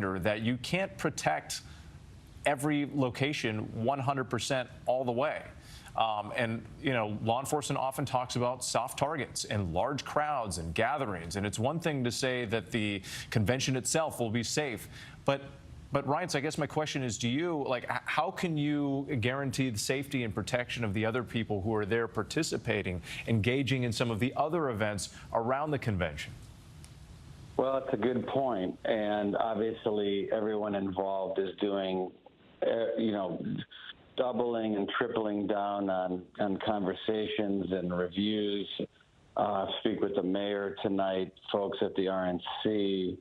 reminder that you can't protect every location 100% all the way. And, you know, law enforcement often talks about soft targets and large crowds and gatherings. And it's one thing to say that the convention itself will be safe. But Ryan, so I guess my question is, do you, like, how can you guarantee the safety and protection of the other people who are there participating, engaging in some of the other events around the convention? Well, it's a good point. And obviously, everyone involved is doing, you know, doubling and tripling down on conversations and reviews. Speak with the mayor tonight, folks at the RNC,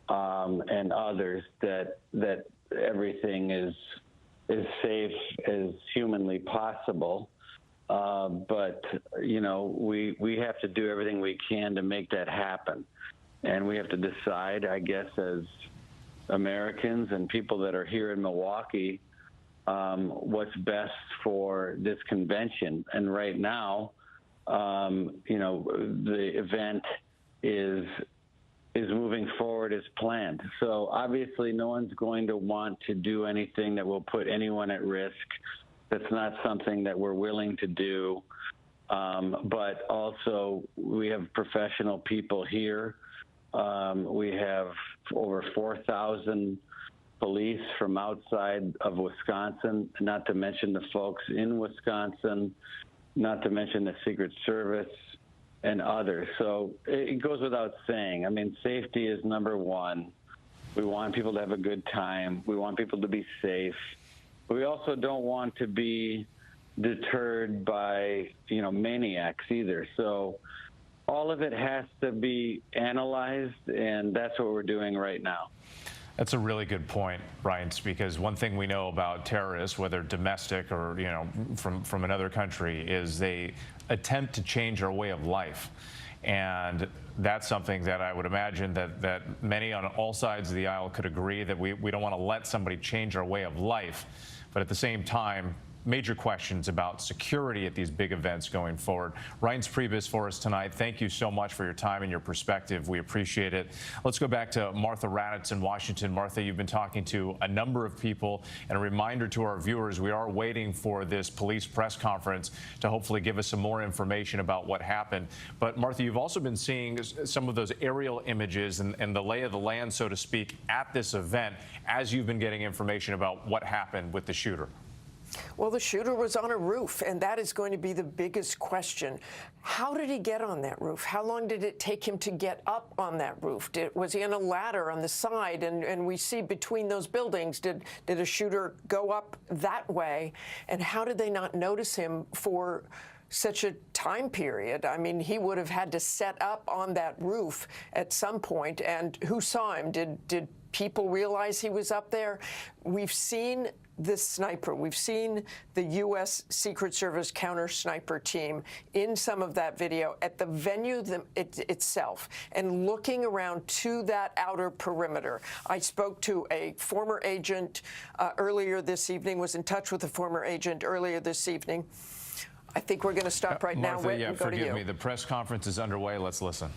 and others, that everything is safe as humanly possible. But you know, we have to do everything we can to make that happen, and we have to decide, I guess, as Americans and people that are here in Milwaukee, what's best for this convention. And right now, you know, the event is moving forward as planned. So obviously no one's going to want to do anything that will put anyone at risk. That's not something that we're willing to do. But also we have professional people here. We have over 4,000 police from outside of Wisconsin, not to mention the folks in Wisconsin, not to mention the Secret Service and others. So it goes without saying. I mean, safety is number one. We want people to have a good time. We want people to be safe. But we also don't want to be deterred by, you know, maniacs either. So all of it has to be analyzed, and that's what we're doing right now. That's a really good point, Brian, because one thing we know about terrorists, whether domestic or, you know, from another country, is they attempt to change our way of life. And that's something that I would imagine that many on all sides of the aisle could agree that we don't want to let somebody change our way of life. But at the same time, major questions about security at these big events going forward. Ryan Priebus for us tonight. Thank you so much for your time and your perspective. We appreciate it. Let's go back to Martha Raddatz in Washington. Martha, you've been talking to a number of people, and a reminder to our viewers, we are waiting for this police press conference to hopefully give us some more information about what happened. But Martha, you've also been seeing some of those aerial images and the lay of the land, so to speak, at this event as you've been getting information about what happened with the shooter. Well, the shooter was on a roof, and that is going to be the biggest question. How did he get on that roof? How long did it take him to get up on that roof? Was he on a ladder on the side? And we see between those buildings, did a shooter go up that way? And how did they not notice him for such a time period? I mean, he would have had to set up on that roof at some point. And who saw him? Did people realize he was up there? We've seen the sniper. We've seen the U.S. Secret Service counter sniper team in some of that video at the venue itself and looking around to that outer perimeter. I spoke to a former agent earlier this evening, was in touch with a former agent earlier this evening. I think we're going to stop right now. Martha, yeah, forgive me. The press conference is underway. Let's listen.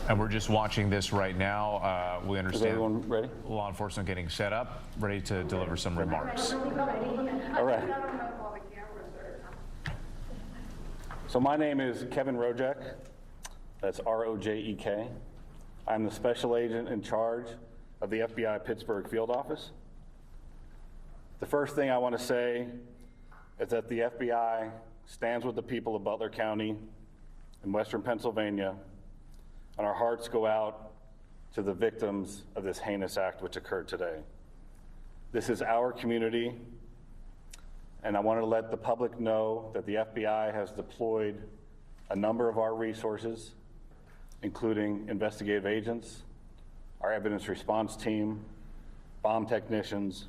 And we're just watching this right now. We understand. Is everyone ready? Law enforcement getting set up, ready to deliver some remarks. All right. So my name is Kevin Rojek. That's R-O-J-E-K. I'm the special agent in charge of the FBI Pittsburgh field office. The first thing I want to say is that the FBI stands with the people of Butler County in Western Pennsylvania, and our hearts go out to the victims of this heinous act which occurred today. This is our community, and I want to let the public know that the FBI has deployed a number of our resources, including investigative agents, our evidence response team, bomb technicians,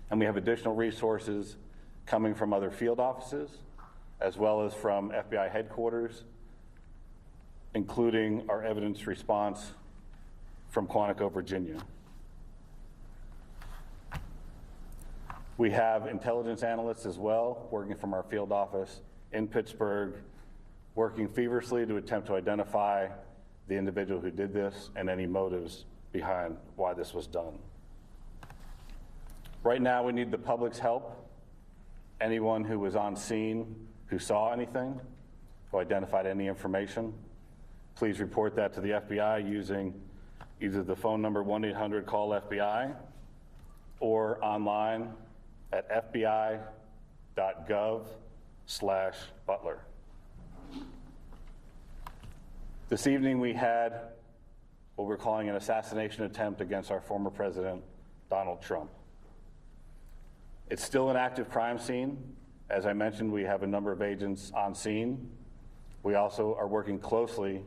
and we have additional resources coming from other field offices, as well as from FBI headquarters, including our evidence response from Quantico, Virginia. We have intelligence analysts as well, working from our field office in Pittsburgh, working feverishly to attempt to identify the individual who did this and any motives behind why this was done. Right now, we need the public's help. Anyone who was on scene, who saw anything, who identified any information, please report that to the FBI using either the phone number 1-800-CALL-FBI or online at fbi.gov/Butler. This evening we had what we're calling an assassination attempt against our former president, Donald Trump. It's still an active crime scene. As I mentioned, we have a number of agents on scene. We also are working closely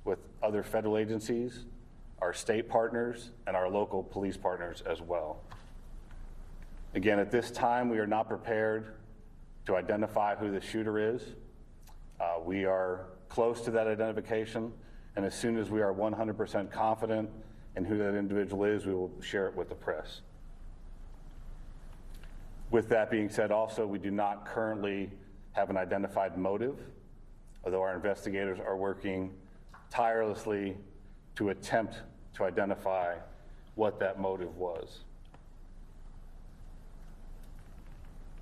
with other federal agencies, our state partners, and our local police partners as well. Again, at this time, we are not prepared to identify who the shooter is. We are close to that identification, and as soon as we are 100% confident in who that individual is, we will share it with the press. With that being said, also, we do not currently have an identified motive, although our investigators are working tirelessly to attempt to identify what that motive was.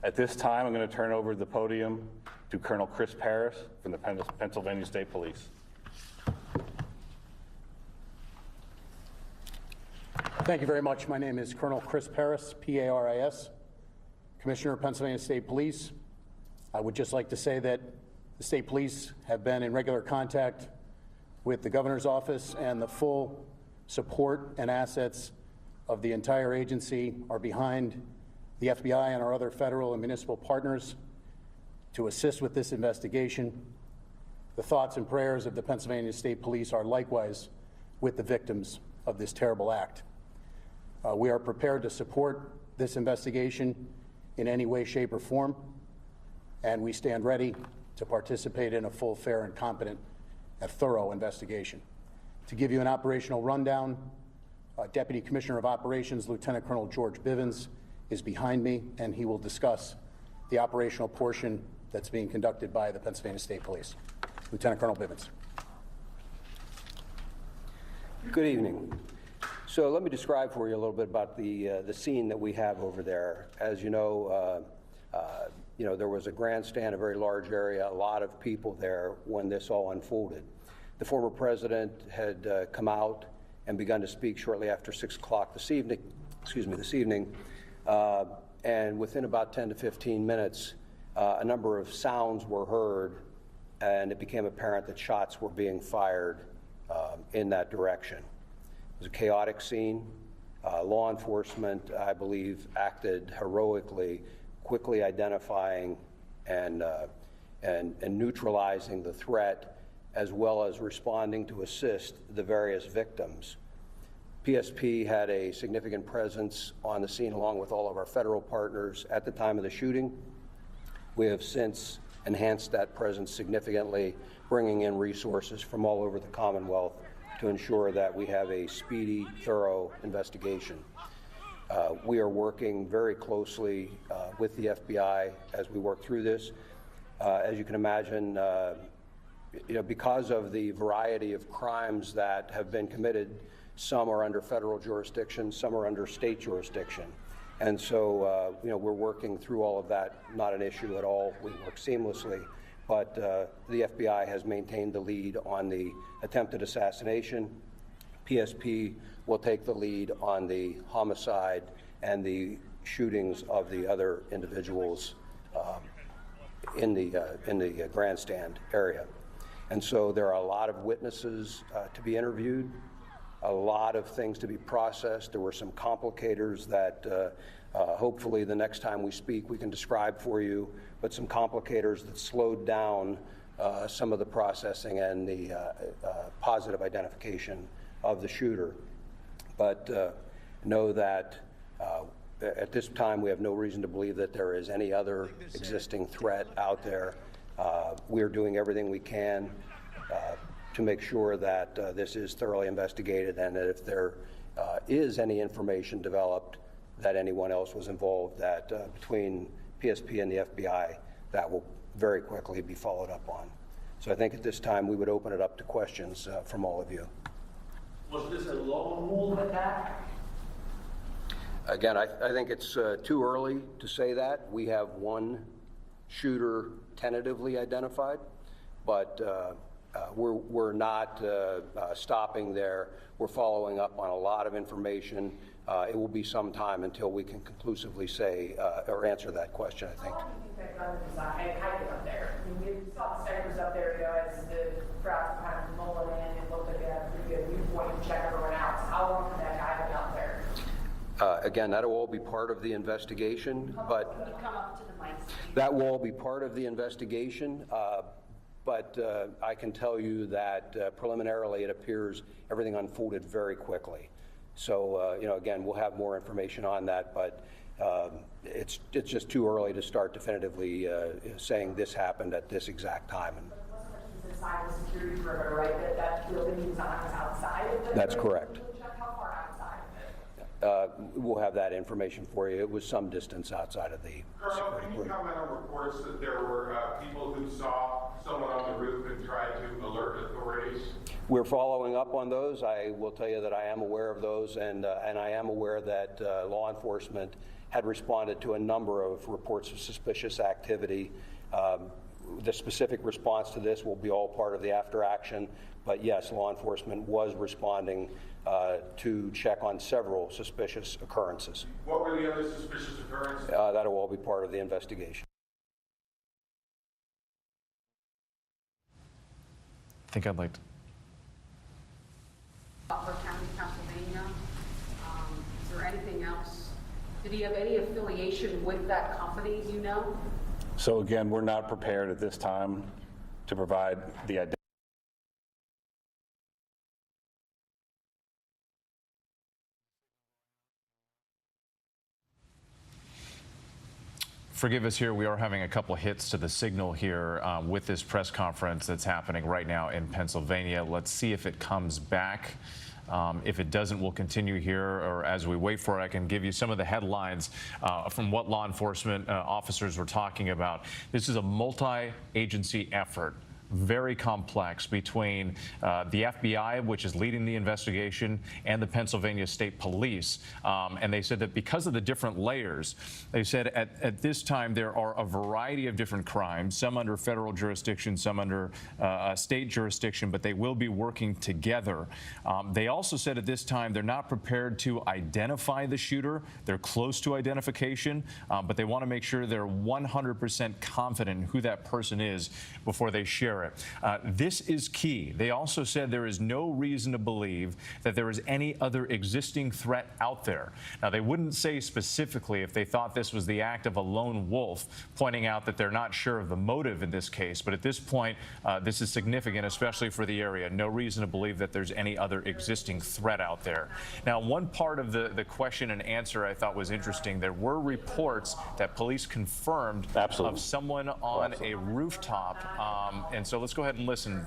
At this time, I'm going to turn over the podium to Colonel Chris Paris from the Pennsylvania State Police. Thank you very much. My name is Colonel Chris Paris, P-A-R-I-S, Commissioner of Pennsylvania State Police. I would just like to say that the State Police have been in regular contact with the Governor's office, and the full support and assets of the entire agency are behind the FBI and our other federal and municipal partners to assist with this investigation. The thoughts and prayers of the Pennsylvania State Police are likewise with the victims of this terrible act. We are prepared to support this investigation in any way, shape, or form, and we stand ready to participate in a full, fair, and competent and thorough investigation. To give you an operational rundown, Deputy Commissioner of Operations, Lieutenant Colonel George Bivens, is behind me, and he will discuss the operational portion that's being conducted by the Pennsylvania State Police. Lieutenant Colonel Bivens. Good evening. So let me describe for you a little bit about the scene that we have over there. As you know, there was a grandstand, a very large area, a lot of people there when this all unfolded. The former president had come out and begun to speak shortly after 6 o'clock this evening, and within about 10 to 15 minutes, a number of sounds were heard, and it became apparent that shots were being fired in that direction. It was a chaotic scene. Law enforcement, I believe, acted heroically, quickly identifying and neutralizing the threat, as well as responding to assist the various victims. PSP had a significant presence on the scene along with all of our federal partners at the time of the shooting. We have since enhanced that presence significantly, bringing in resources from all over the Commonwealth to ensure that we have a speedy, thorough investigation. We are working very closely with the FBI as we work through this. As you can imagine, because of the variety of crimes that have been committed, some are under federal jurisdiction, some are under state jurisdiction. And so, we're working through all of that, not an issue at all. We work seamlessly. But the FBI has maintained the lead on the attempted assassination. PSP will take the lead on the homicide and the shootings of the other individuals in the grandstand area. And so there are a lot of witnesses to be interviewed, a lot of things to be processed. There were some complicators that hopefully the next time we speak we can describe for you, but some complicators that slowed down some of the processing and the positive identification of the shooter. But know that at this time we have no reason to believe that there is any other existing threat out there. We are doing everything we can to make sure that this is thoroughly investigated, and that if there is any information developed that anyone else was involved, that between PSP and the FBI, that will very quickly be followed up on. So I think at this time we would open it up to questions from all of you. Was this a lone wolf attack? Again, I think it's too early to say that. We have one shooter tentatively identified, but we're not stopping there. We're following up on a lot of information. It will be some time until we can conclusively say or answer that question, I think. How long do you think that gun was hiding up there? I mean, we saw the snipers up there, as the crowd kind of mulling in and looked like they had a pretty good viewpoint to check everyone out. So how long could that guy have been out there? Again, that'll all be part of the investigation, but Can you come up to the mic? that will all be part of the investigation. But I can tell you that preliminarily it appears everything unfolded very quickly. So, again, we'll have more information on that, but it's just too early to start definitively saying this happened at this exact time. And It wasn't much of inside the security perimeter, right? That building he was on was outside of the That's correct. How far outside of it? We'll have that information for you. It was some distance outside of the Colonel, security can you perimeter. comment on reports that there were people who saw someone on the roof and tried to alert authorities? We're following up on those. I will tell you that I am aware of those, and I am aware that law enforcement had responded to a number of reports of suspicious activity. The specific response to this will be all part of the after action, but yes, law enforcement was responding to check on several suspicious occurrences. What were the other suspicious occurrences? That'll all be part of the investigation. I think I'd like to. Butler County, Pennsylvania. Is there anything else? Did he have any affiliation with that company, do you know? So again, we're not prepared at this time to provide the identity. Forgive us here, we are having a couple hits to the signal here with this press conference that's happening right now in Pennsylvania. Let's see if it comes back. If it doesn't, we'll continue here, or as we wait for it, I can give you some of the headlines from what law enforcement officers were talking about. This is a multi-agency effort, very complex, between the FBI, which is leading the investigation, and the Pennsylvania State Police. And they said that because of the different layers, they said at this time there are a variety of different crimes, some under federal jurisdiction, some under state jurisdiction, but they will be working together. They also said at this time they're not prepared to identify the shooter. They're close to identification, but they want to make sure they're 100% confident in who that person is before they share it. This is key. They also said there is no reason to believe that there is any other existing threat out there. Now, they wouldn't say specifically if they thought this was the act of a lone wolf, pointing out that they're not sure of the motive in this case. But at this point, this is significant, especially for the area. No reason to believe that there's any other existing threat out there. Now, one part of the question and answer I thought was interesting. There were reports that police confirmed of someone on a rooftop. And so let's go ahead and listen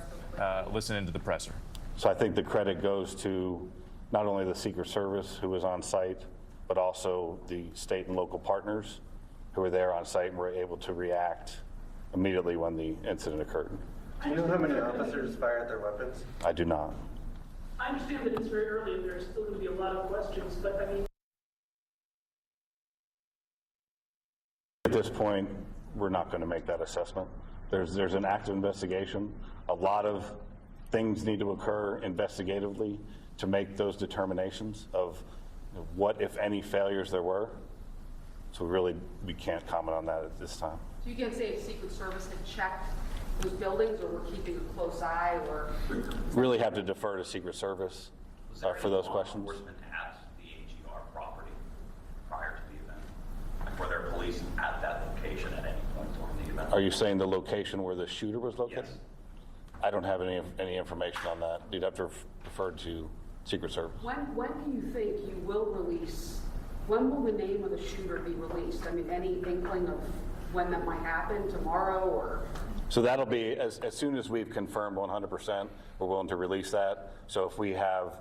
into the presser. So I think the credit goes to not only the Secret Service who was on site, but also the state and local partners who were there on site and were able to react immediately when the incident occurred. Do you know how many officers fired their weapons? I do not. I understand that it's very early and there's still going to be a lot of questions, but I mean, At this point, we're not going to make that assessment. There's an active investigation. A lot of things need to occur investigatively to make those determinations of what, if any, failures there were. So we can't comment on that at this time. So you can't say if Secret Service had checked those buildings, or we're keeping a close eye, or? Really have to defer to Secret Service for those questions. Was there any law enforcement at the AGR property prior to the event? Like, were there police at that location at any point during the event? Are you saying the location where the shooter was located? Yes. I don't have any information on that. You'd have to defer to Secret Service. When do you think you will release, when will the name of the shooter be released? I mean, any inkling of when that might happen, tomorrow, or? So that'll be, as soon as we've confirmed 100%, we're willing to release that. So if we have,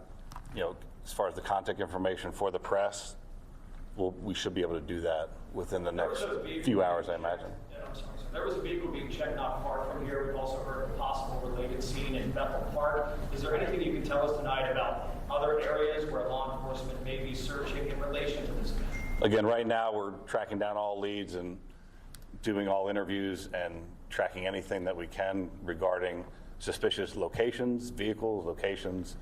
as far as the contact information for the press, we should be able to do that within the next few hours, I imagine. I'm sorry, sir. There was a vehicle being checked not far from here. We've also heard of a possible related scene in Bethel Park. Is there anything you can tell us tonight about other areas where law enforcement may be searching in relation to this event? Again, right now we're tracking down all leads and doing all interviews and tracking anything that we can regarding suspicious locations, vehicles, locations,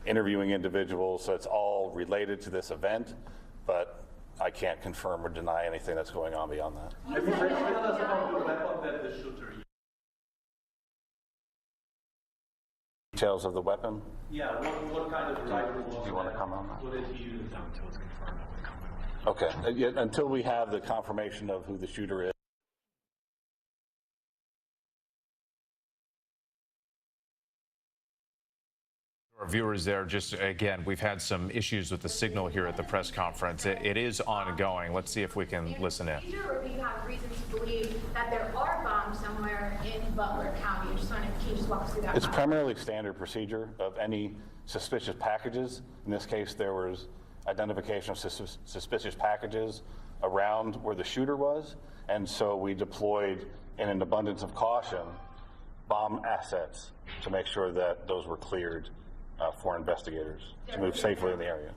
interviewing individuals. So it's all related to this event, but I can't confirm or deny anything that's going on beyond that. Have you tell us about the weapon that the shooter used? Details of the weapon? Yeah, what kind of rifle was it? Do you want to comment on that? What did he use? Okay, until we have the confirmation of who the shooter is. Our viewers there, just again, we've had some issues with the signal here at the press conference. It is ongoing. Let's see if we can listen in. Or do you have reason to believe that there are bombs somewhere in Butler County? Can you just walk us through that? It's primarily standard procedure of any suspicious packages. In this case, there was identification of suspicious packages around where the shooter was, and so we deployed, in an abundance of caution, bomb assets to make sure that those were cleared for investigators to move safely in the area.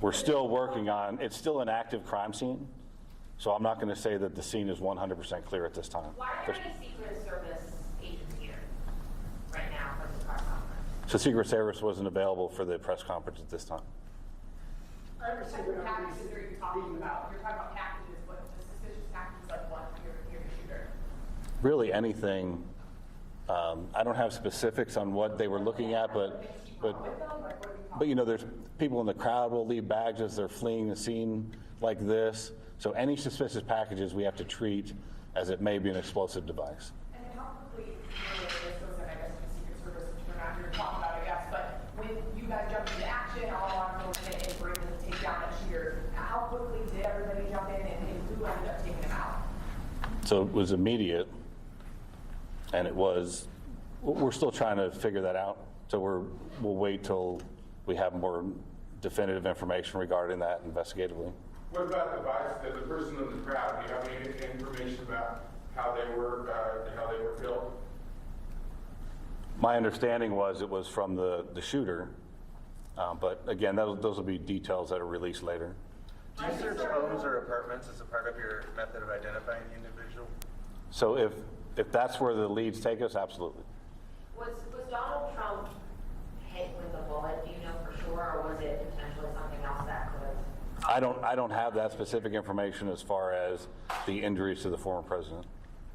We're still working on, it's still an active crime scene, so I'm not going to say that the scene is 100% clear at this time. Why are there any Secret Service agents here right now for this press conference? So Secret Service wasn't available for the press conference at this time. I understand what packages are you talking about? You're talking about packages, but the suspicious packages like what? You're a shooter. Really anything. I don't have specifics on what they were looking at, but you know, there's people in the crowd will leave bags as they're fleeing the scene like this. So any suspicious packages we have to treat as it may be an explosive device. And then how quickly, this was, I guess, the Secret Service, which we're not here to talk about, I guess, but when you guys jumped into action, all law enforcement and were able to take down that shooter, how quickly did everybody jump in and who ended up taking him out? So it was immediate, and we're still trying to figure that out. So we'll wait till we have more definitive information regarding that investigatively. What about the person in the crowd? Do you have any information about how they were killed? My understanding was it was from the shooter, but again, those will be details that are released later. Do you search homes or apartments as a part of your method of identifying the individual? So if that's where the leads take us, absolutely. Was Donald Trump hit with a bullet? Do you know for sure, or was it potentially something else that could have? I don't have that specific information as far as the injuries to the former president.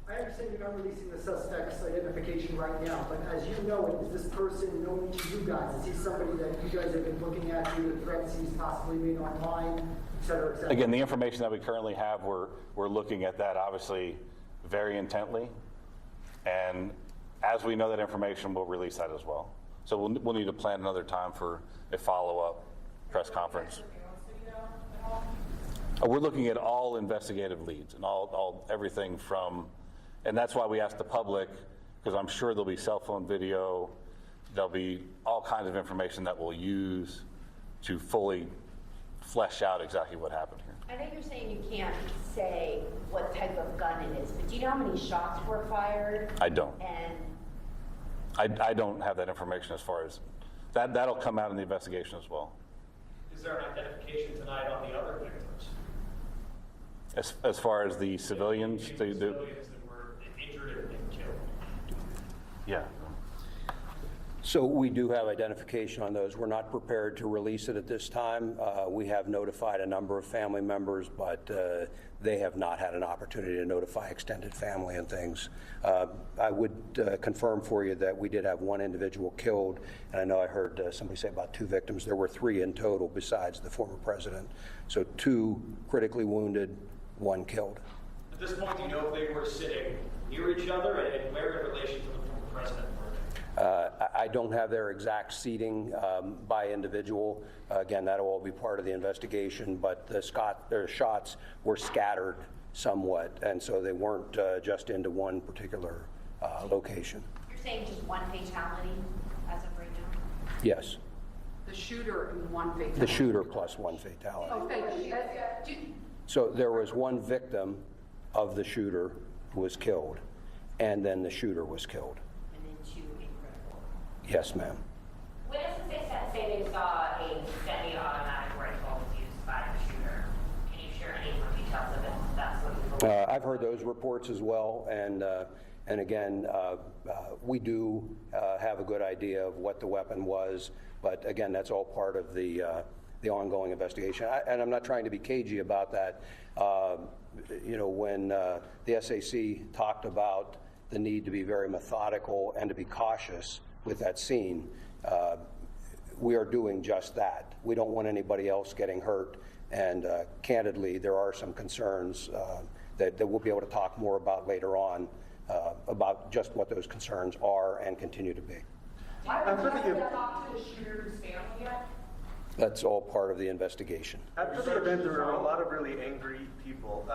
I understand you're not releasing the suspect's identification right now, but as you know it, is this person known to you guys? Is he somebody that you guys have been looking at through the threats he's possibly made online, et cetera, et cetera? Again, the information that we currently have, we're looking at that obviously very intently, and as we know that information, we'll release that as well. So we'll need to plan another time for a follow-up press conference. We're looking at all investigative leads and everything from, and that's why we asked the public, because I'm sure there'll be cell phone video, there'll be all kinds of information that we'll use to fully flesh out exactly what happened here. I know you're saying you can't say what type of gun it is, but do you know how many shots were fired? I don't. And I don't have that information as far as that'll come out in the investigation as well. Is there an identification tonight on the other victims? As far as the civilians, Civilians that were injured and killed. Yeah. So we do have identification on those. We're not prepared to release it at this time. We have notified a number of family members, but they have not had an opportunity to notify extended family and things. I would confirm for you that we did have one individual killed, and I know I heard somebody say about 2 victims. There were 3 in total besides the former president. So 2 critically wounded, 1 killed. At this point, do you know if they were sitting near each other and where in relation to the former president were they? I don't have their exact seating by individual. Again, that'll all be part of the investigation, but their shots were scattered somewhat, and so they weren't just into one particular location. you're saying just one fatality as of right now? Yes. The shooter and one fatality. The shooter plus one fatality. Oh, thank you. So there was one victim of the shooter who was killed, and then the shooter was killed. And then 2 incredible. Yes, ma'am. Witnesses say they saw a semi-automatic rifle used by the shooter. Can you share any more details of it? That's what you believe? I've heard those reports as well, and again, we do have a good idea of what the weapon was, but again, that's all part of the ongoing investigation. And I'm not trying to be cagey about that. When the SAC talked about the need to be very methodical and to be cautious with that scene, we are doing just that. We don't want anybody else getting hurt, and candidly, there are some concerns that we'll be able to talk more about later on about just what those concerns are and continue to be. Have you talked to the shooter's family yet? That's all part of the investigation. After the event, there were a lot of really angry people.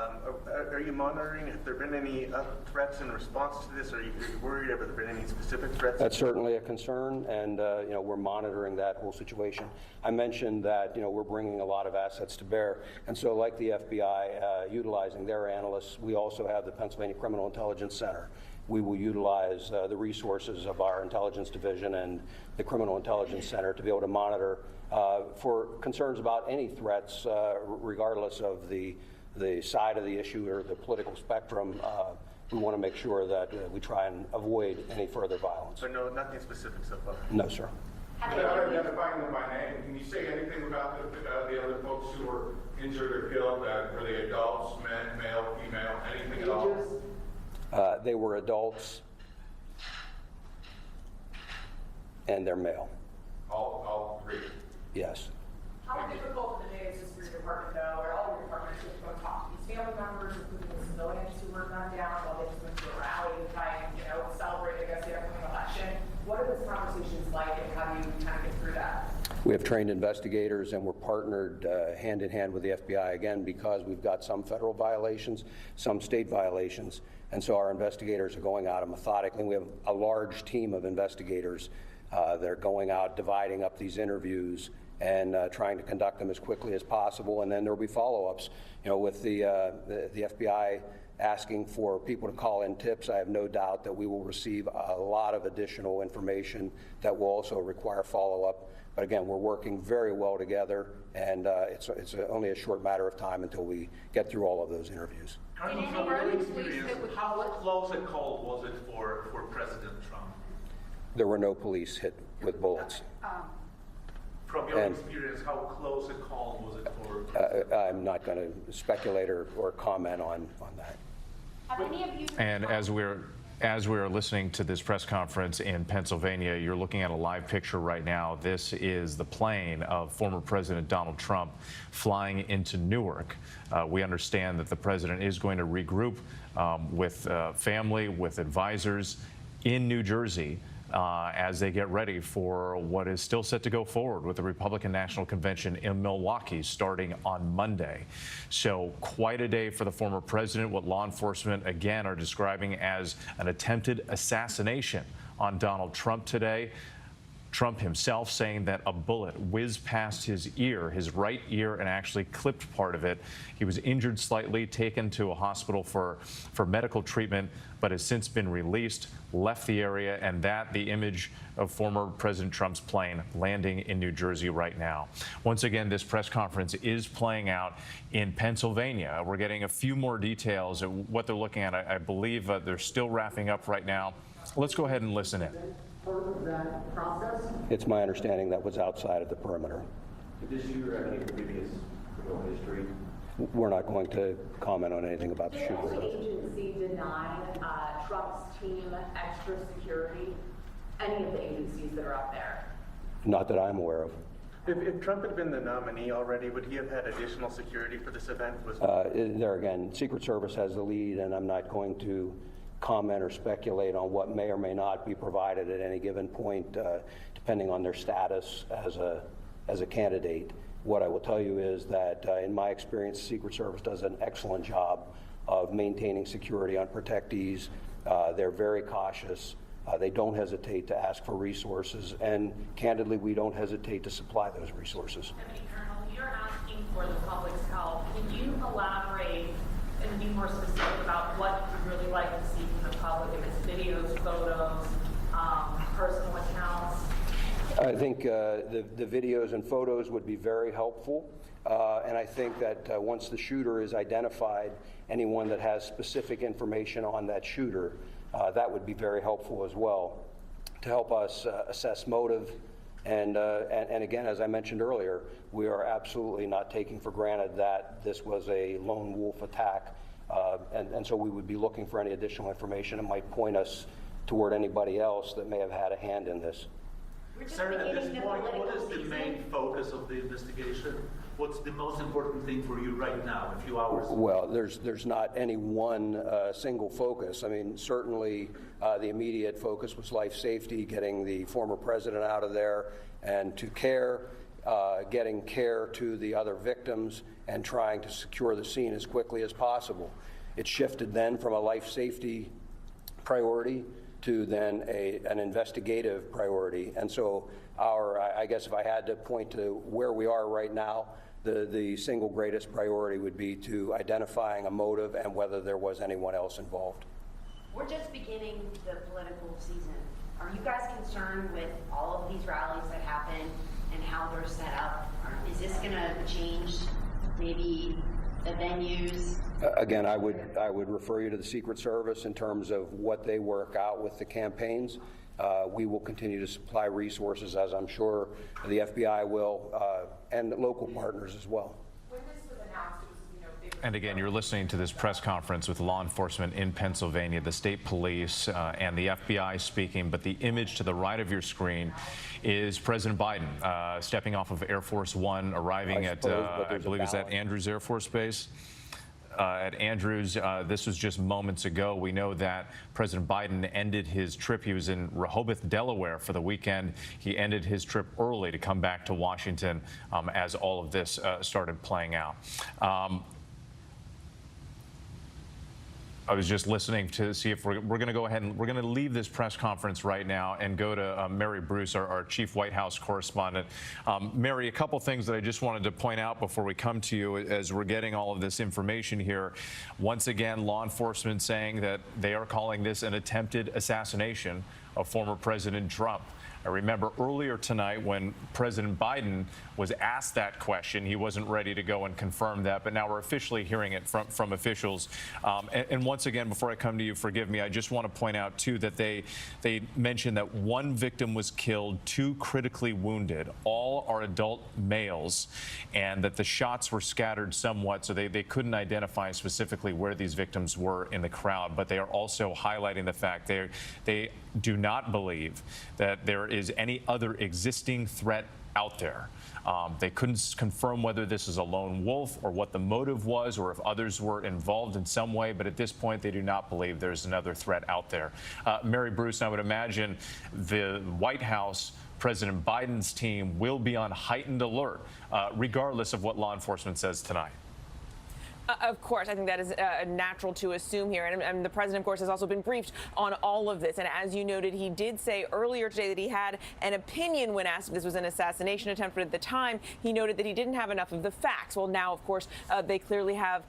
Are you monitoring? Have there been any threats in response to this? Are you worried? Have there been any specific threats? That's certainly a concern, and we're monitoring that whole situation. I mentioned that we're bringing a lot of assets to bear, and so like the FBI, utilizing their analysts, we also have the Pennsylvania Criminal Intelligence Center. We will utilize the resources of our intelligence division and the Criminal Intelligence Center to be able to monitor for concerns about any threats, regardless of the side of the issue or the political spectrum. We want to make sure that we try and avoid any further violence. So no, nothing specific so far? No, sir. Without identifying them by name, can you say anything about the other folks who were injured or killed? Were they adults, men, male, female, anything at all? They were adults, and they're male. All 3? Yes. How difficult it is for your department, though, or all your departments, to go talk to these family members, including the civilians who were gunned down while they just went to a rally to try and, celebrate, I guess, the upcoming election? What are those conversations like, and how do you kind of get through that? We have trained investigators, and we're partnered hand in hand with the FBI, again, because we've got some federal violations, some state violations, and so our investigators are going out methodically. And we have a large team of investigators that are going out, dividing up these interviews and trying to conduct them as quickly as possible. And then there will be follow-ups. With the FBI asking for people to call in tips, I have no doubt that we will receive a lot of additional information that will also require follow-up. But again, we're working very well together, and it's only a short matter of time until we get through all of those interviews. How close a call was it for President Trump? There were no police hit with bullets. From your experience, how close a call was it for? I'm not going to speculate or comment on that. And as we're listening to this press conference in Pennsylvania, you're looking at a live picture right now. This is the plane of former President Donald Trump flying into Newark. We understand that the president is going to regroup with family, with advisors in New Jersey as they get ready for what is still set to go forward with the Republican National Convention in Milwaukee starting on Monday. So quite a day for the former president, what law enforcement again are describing as an attempted assassination on Donald Trump today. Trump himself saying that a bullet whizzed past his ear, his right ear, and actually clipped part of it. He was injured slightly, taken to a hospital for medical treatment, but has since been released, left the area, and the image of former President Trump's plane landing in New Jersey right now. Once again, this press conference is playing out in Pennsylvania. We're getting a few more details of what they're looking at. I believe they're still wrapping up right now. Let's go ahead and listen in. Part of that process? It's my understanding that was outside of the perimeter. Did this shooter have any previous criminal history? We're not going to comment on anything about the Did shooter. any agency deny Trump's team extra security? Any of the agencies that are up there? Not that I'm aware of. If Trump had been the nominee already, would he have had additional security for this event? There again, Secret Service has the lead, and I'm not going to comment or speculate on what may or may not be provided at any given point, depending on their status as a candidate. What I will tell you is that, in my experience, the Secret Service does an excellent job of maintaining security on protectees. They're very cautious. They don't hesitate to ask for resources, and candidly, we don't hesitate to supply those resources. Deputy Colonel, you're asking for the public's help. Can you elaborate and be more specific about what you'd really like to see from the public? If it's videos, photos, personal accounts? I think the videos and photos would be very helpful. And I think that once the shooter is identified, anyone that has specific information on that shooter, that would be very helpful as well to help us assess motive. And again, as I mentioned earlier, we are absolutely not taking for granted that this was a lone wolf attack. And so we would be looking for any additional information that might point us toward anybody else that may have had a hand in this. Sir, at this point, what is the main focus of the investigation? What's the most important thing for you right now, a few hours? Well, there's not any one single focus. I mean, certainly the immediate focus was life safety, getting the former president out of there, and to care, getting care to the other victims, and trying to secure the scene as quickly as possible. It shifted then from a life safety priority to then an investigative priority. And so I guess if I had to point to where we are right now, the single greatest priority would be to identifying a motive and whether there was anyone else involved. We're just beginning the political season. Are you guys concerned with all of these rallies that happen and how they're set up? Is this going to change maybe the venues? Again, I would refer you to the Secret Service in terms of what they work out with the campaigns. We will continue to supply resources, as I'm sure the FBI will, and local partners as well. And again, you're listening to this press conference with law enforcement in Pennsylvania, the state police, and the FBI speaking. But the image to the right of your screen is President Biden stepping off of Air Force One, arriving at, I believe it's at Andrews Air Force Base. At Andrews, this was just moments ago. We know that President Biden ended his trip. He was in Rehoboth, Delaware for the weekend. He ended his trip early to come back to Washington as all of this started playing out. I was just listening to see if we're going to go ahead and we're going to leave this press conference right now and go to Mary Bruce, our chief White House correspondent. Mary, a couple things that I just wanted to point out before we come to you as we're getting all of this information here. Once again, law enforcement saying that they are calling this an attempted assassination of former President Trump. I remember earlier tonight when President Biden was asked that question, he wasn't ready to go and confirm that, but now we're officially hearing it from officials. And once again, before I come to you, forgive me, I just want to point out, too, that they mentioned that one victim was killed, 2 critically wounded. All are adult males, and that the shots were scattered somewhat, so they couldn't identify specifically where these victims were in the crowd. But they are also highlighting the fact they do not believe that there is any other existing threat out there. They couldn't confirm whether this is a lone wolf or what the motive was or if others were involved in some way, but at this point they do not believe there's another threat out there. Mary Bruce, I would imagine the White House, President Biden's team will be on heightened alert, regardless of what law enforcement says tonight. Of course, I think that is natural to assume here. And the president, of course, has also been briefed on all of this. And as you noted, he did say earlier today that he had an opinion when asked if this was an assassination attempt. But at the time, he noted that he didn't have enough of the facts. Well, now, of course, they clearly have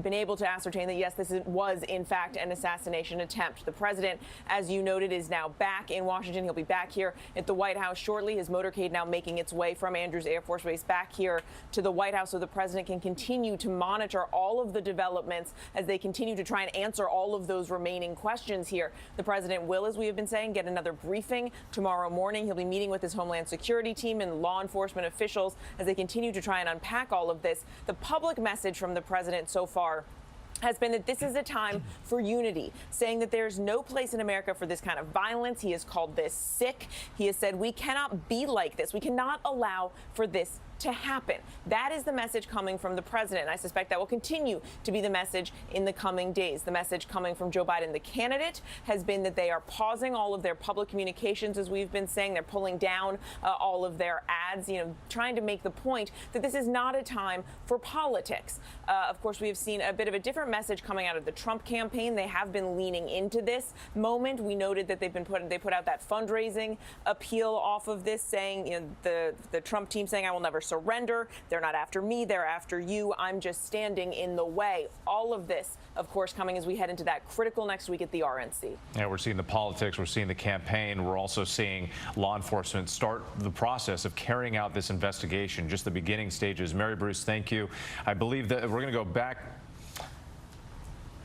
been able to ascertain that, yes, this was, in fact, an assassination attempt. The president, as you noted, is now back in Washington. He'll be back here at the White House shortly. His motorcade now making its way from Andrews Air Force Base back here to the White House so the president can continue to monitor all of the developments as they continue to try and answer all of those remaining questions here. The president will, as we have been saying, get another briefing tomorrow morning. He'll be meeting with his Homeland Security team and law enforcement officials as they continue to try and unpack all of this. The public message from the president so far has been that this is a time for unity, saying that there's no place in America for this kind of violence. He has called this sick. He has said we cannot be like this. We cannot allow for this to happen. That is the message coming from the president. And I suspect that will continue to be the message in the coming days. The message coming from Joe Biden, the candidate, has been that they are pausing all of their public communications, as we've been saying. They're pulling down all of their ads, trying to make the point that this is not a time for politics. Of course, we have seen a bit of a different message coming out of the Trump campaign. They have been leaning into this moment. We noted that they put out that fundraising appeal off of this, saying, the Trump team saying, I will never surrender. They're not after me. They're after you. I'm just standing in the way. All of this, of course, coming as we head into that critical next week at the RNC. Yeah, we're seeing the politics. We're seeing the campaign. We're also seeing law enforcement start the process of carrying out this investigation, just the beginning stages. Mary Bruce, thank you. I believe that we're going to go back.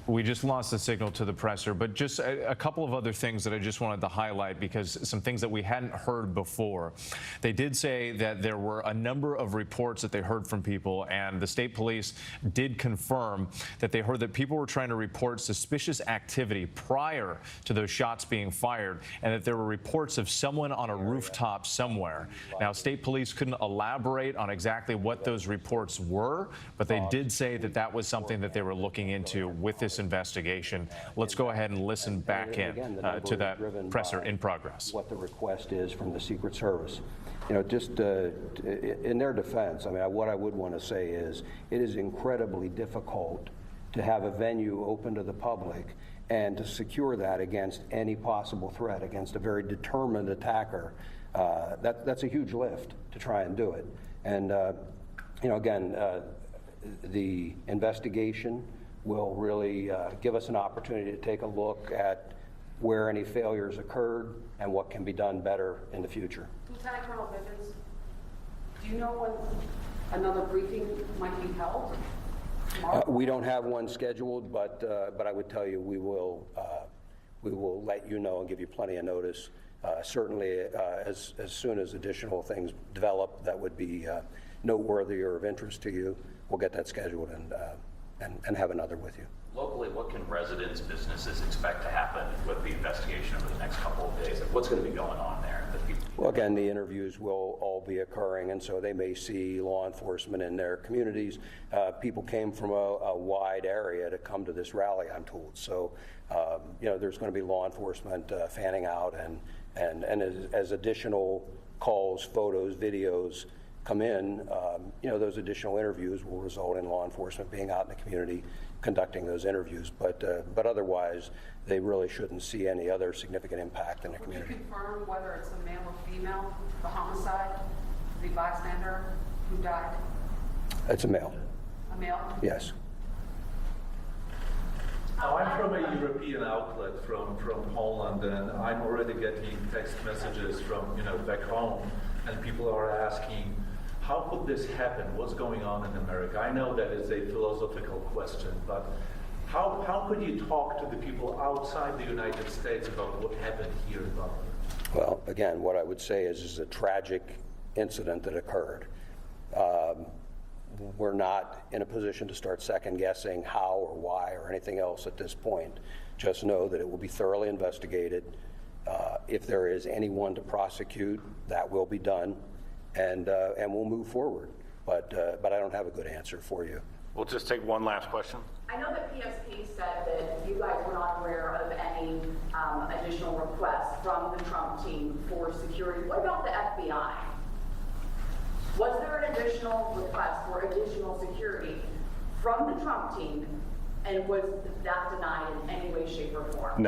We just lost the signal to the presser, but just a couple of other things that I just wanted to highlight, because some things that we hadn't heard before. They did say that there were a number of reports that they heard from people, and the state police did confirm that they heard that people were trying to report suspicious activity prior to those shots being fired, and that there were reports of someone on a rooftop somewhere. Now, state police couldn't elaborate on exactly what those reports were, but they did say that that was something that they were looking into with this investigation. Let's go ahead and listen back in to that presser in progress. What the request is from the Secret Service. Just in their defense, what I would want to say is it is incredibly difficult to have a venue open to the public and to secure that against any possible threat, against a very determined attacker. That's a huge lift to try and do it. And, again, the investigation will really give us an opportunity to take a look at where any failures occurred and what can be done better in the future. Lieutenant Colonel Bivens, do you know when another briefing might be held? We don't have one scheduled, but I would tell you we will let you know and give you plenty of notice. Certainly, as soon as additional things develop that would be noteworthy or of interest to you, we'll get that scheduled and have another with you. Locally, what can residents, businesses expect to happen with the investigation over the next couple of days? What's going to be going on there? Well, again, the interviews will all be occurring, and so they may see law enforcement in their communities. People came from a wide area to come to this rally, I'm told. So, there's going to be law enforcement fanning out, and as additional calls, photos, videos come in, those additional interviews will result in law enforcement being out in the community conducting those interviews. But otherwise, they really shouldn't see any other significant impact in the community. Can you confirm whether it's a male or female, the homicide, the bystander who died? It's a male. A male? Yes. Now, I'm from a European outlet from Poland, and I'm already getting text messages from back home, and people are asking, how could this happen? What's going on in America? I know that is a philosophical question, but how could you talk to the people outside the United States about what happened here in Buffalo? Well, again, what I would say is a tragic incident that occurred. We're not in a position to start second-guessing how or why or anything else at this point. Just know that it will be thoroughly investigated. If there is anyone to prosecute, that will be done, and we'll move forward. But I don't have a good answer for you. We'll just take one last question. I know that PSP said that you guys were not aware of any additional requests from the Trump team for security. What about the FBI? Was there an additional request for additional security from the Trump team, and was that denied in any way, shape, or form?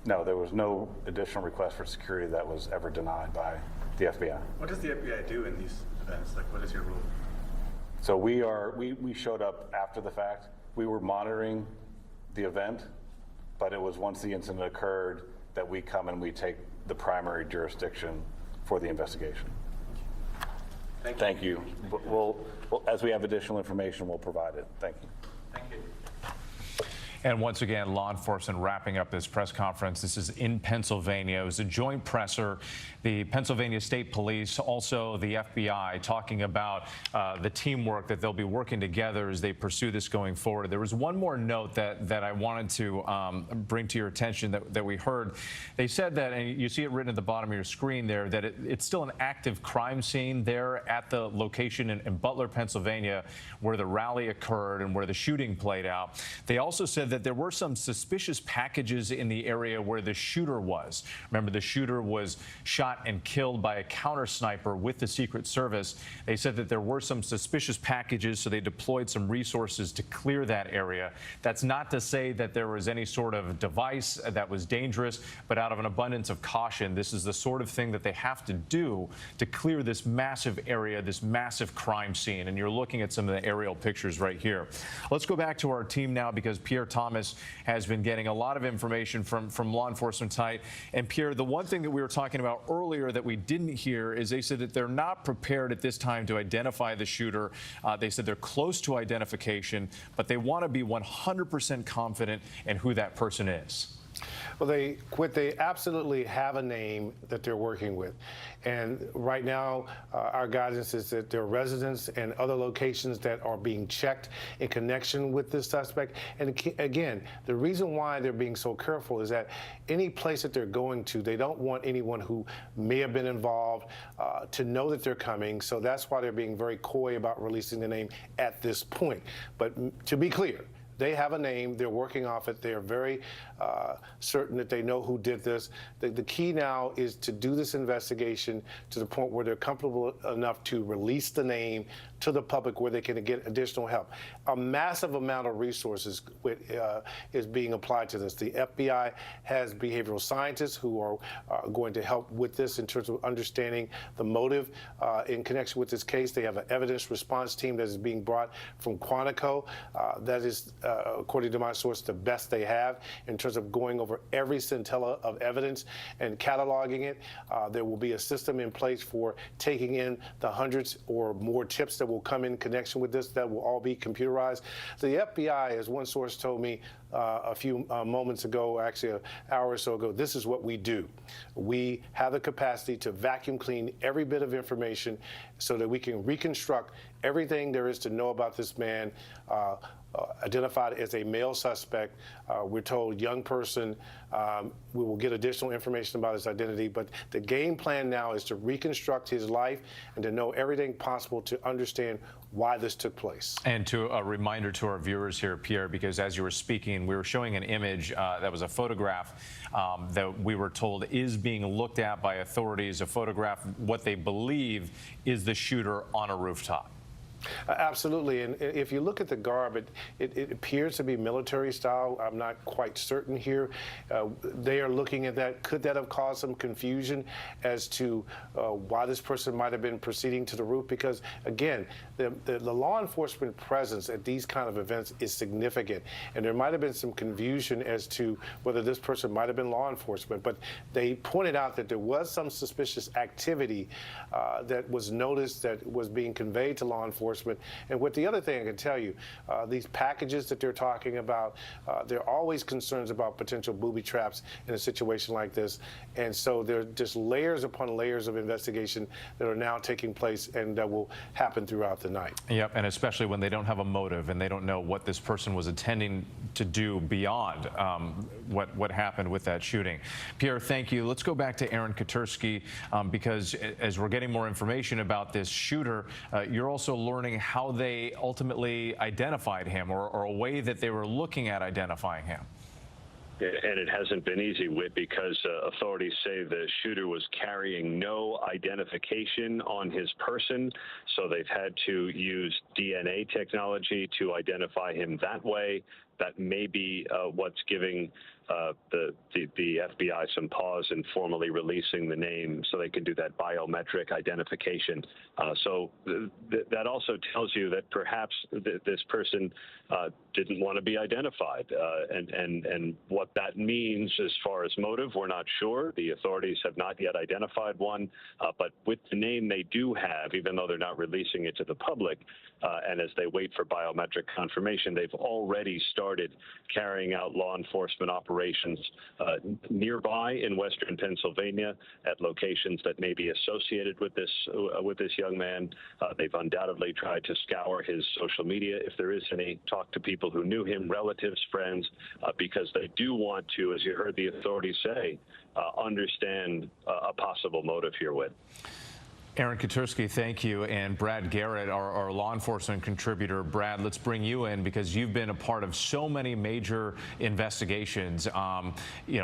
No, there was no additional request for security that was ever denied by the FBI. What does the FBI do in these events? Like, what is your role? So we showed up after the fact. We were monitoring the event, but it was once the incident occurred that we come and we take the primary jurisdiction for the investigation. Thank you. We'll, as we have additional information, we'll provide it. Thank you. Thank you. And once again, law enforcement wrapping up this press conference. This is in Pennsylvania. It was a joint presser. The Pennsylvania State Police, also the FBI, talking about the teamwork that they'll be working together as they pursue this going forward. There was one more note that I wanted to bring to your attention that we heard. They said that, and you see it written at the bottom of your screen there, that it's still an active crime scene there at the location in Butler, Pennsylvania, where the rally occurred and where the shooting played out. They also said that there were some suspicious packages in the area where the shooter was. Remember, the shooter was shot and killed by a counter sniper with the Secret Service. They said that there were some suspicious packages, so they deployed some resources to clear that area. That's not to say that there was any sort of device that was dangerous, but out of an abundance of caution, this is the sort of thing that they have to do to clear this massive area, this massive crime scene. And you're looking at some of the aerial pictures right here. Let's go back to our team now, because Pierre Thomas has been getting a lot of information from law enforcement tonight. And Pierre, the one thing that we were talking about earlier that we didn't hear is they said that they're not prepared at this time to identify the shooter. They said they're close to identification, but they want to be 100% confident in who that person is. Well, they absolutely have a name that they're working with. And right now, our guidance is that there are residents and other locations that are being checked in connection with this suspect. And again, the reason why they're being so careful is that any place that they're going to, they don't want anyone who may have been involved to know that they're coming. So that's why they're being very coy about releasing the name at this point. But to be clear, they have a name. They're working off it. They are very certain that they know who did this. The key now is to do this investigation to the point where they're comfortable enough to release the name to the public where they can get additional help. A massive amount of resources is being applied to this. The FBI has behavioral scientists who are going to help with this in terms of understanding the motive in connection with this case. They have an evidence response team that is being brought from Quantico. That is, according to my source, the best they have in terms of going over every scintilla of evidence and cataloging it. There will be a system in place for taking in the hundreds or more tips that will come in connection with this that will all be computerized. The FBI, as one source told me a few moments ago, actually an hour or so ago, this is what we do. We have the capacity to vacuum clean every bit of information so that we can reconstruct everything there is to know about this man, identified as a male suspect. We're told young person. We will get additional information about his identity, but the game plan now is to reconstruct his life and to know everything possible to understand why this took place. And to a reminder to our viewers here, Pierre, because as you were speaking, we were showing an image that was a photograph that we were told is being looked at by authorities, a photograph what they believe is the shooter on a rooftop. Absolutely, and if you look at the garb, it appears to be military style. I'm not quite certain here. They are looking at that. Could that have caused some confusion as to why this person might have been proceeding to the roof? Because again, the law enforcement presence at these kind of events is significant, and there might have been some confusion as to whether this person might have been law enforcement. But they pointed out that there was some suspicious activity that was noticed that was being conveyed to law enforcement. And with the other thing I can tell you, these packages that they're talking about, there are always concerns about potential booby traps in a situation like this. And so there are just layers upon layers of investigation that are now taking place and that will happen throughout the night. Yep, and especially when they don't have a motive and they don't know what this person was intending to do beyond what happened with that shooting. Pierre, thank you. Let's go back to Aaron Katursky because as we're getting more information about this shooter, you're also learning how they ultimately identified him or a way that they were looking at identifying him. And it hasn't been easy, Whit, because authorities say the shooter was carrying no identification on his person, so they've had to use DNA technology to identify him that way. That may be what's giving the FBI some pause in formally releasing the name so they can do that biometric identification. So that also tells you that perhaps this person didn't want to be identified. And what that means as far as motive, we're not sure. The authorities have not yet identified one. But with the name they do have, even though they're not releasing it to the public, and as they wait for biometric confirmation, they've already started started carrying out law enforcement operations nearby in western Pennsylvania at locations that may be associated with this young man. They've undoubtedly tried to scour his social media, if there is any, talk to people who knew him, relatives, friends, because they do want to, as you heard the authorities say, understand a possible motive here with. Aaron Katursky, thank you. And Brad Garrett, our law enforcement contributor. Brad, let's bring you in because you've been a part of so many major investigations.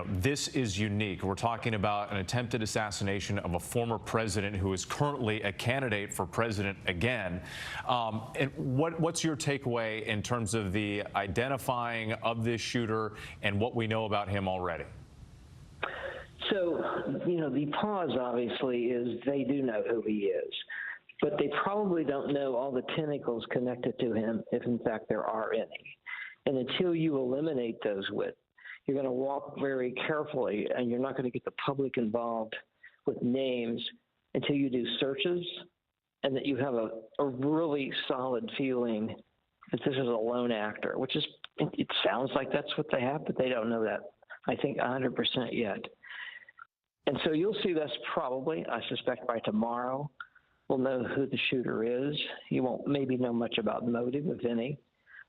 This is unique. We're talking about an attempted assassination of a former president who is currently a candidate for president again. And what's your takeaway in terms of the identifying of this shooter and what we know about him already? So, the pause obviously is they do know who he is, but they probably don't know all the tentacles connected to him, if in fact there are any. And until you eliminate those you're going to walk very carefully, and you're not going to get the public involved with names until you do searches and that you have a really solid feeling that this is a lone actor, which is, it sounds like that's what they have, but they don't know that, I think, 100% yet. And so you'll see this probably, I suspect, by tomorrow. We'll know who the shooter is. You won't maybe know much about motive, if any,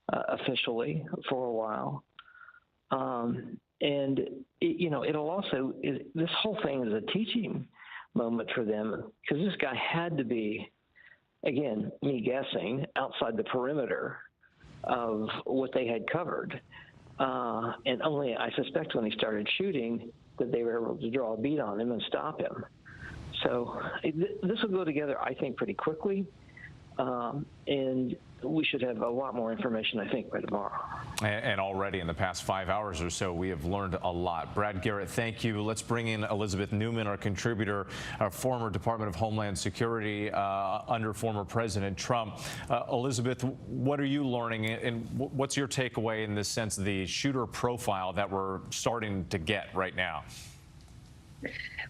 officially for a while. It'll also, this whole thing is a teaching moment for them because this guy had to be, again, me guessing, outside the perimeter of what they had covered. And only, I suspect, when he started shooting, that they were able to draw a bead on him and stop him. So this will go together, I think, pretty quickly. And we should have a lot more information, I think, by tomorrow. And already in the past 5 hours or so, we have learned a lot. Brad Garrett, thank you. Let's bring in Elizabeth Newman, our contributor, our former Department of Homeland Security under former President Trump. Elizabeth, what are you learning, and what's your takeaway in this sense of the shooter profile that we're starting to get right now?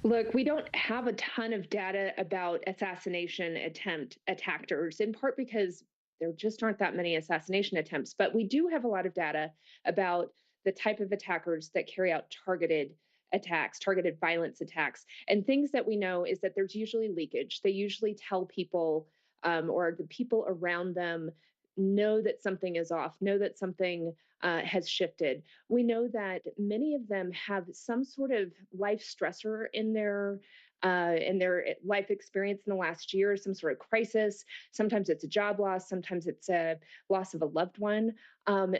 Look, we don't have a ton of data about assassination attempt attackers, in part because there just aren't that many assassination attempts. But we do have a lot of data about the type of attackers that carry out targeted attacks, targeted violence attacks. And things that we know is that there's usually leakage. They usually tell people or the people around them know that something is off, know that something has shifted. We know that many of them have some sort of life stressor in their life experience in the last year, some sort of crisis. Sometimes it's a job loss. Sometimes it's a loss of a loved one.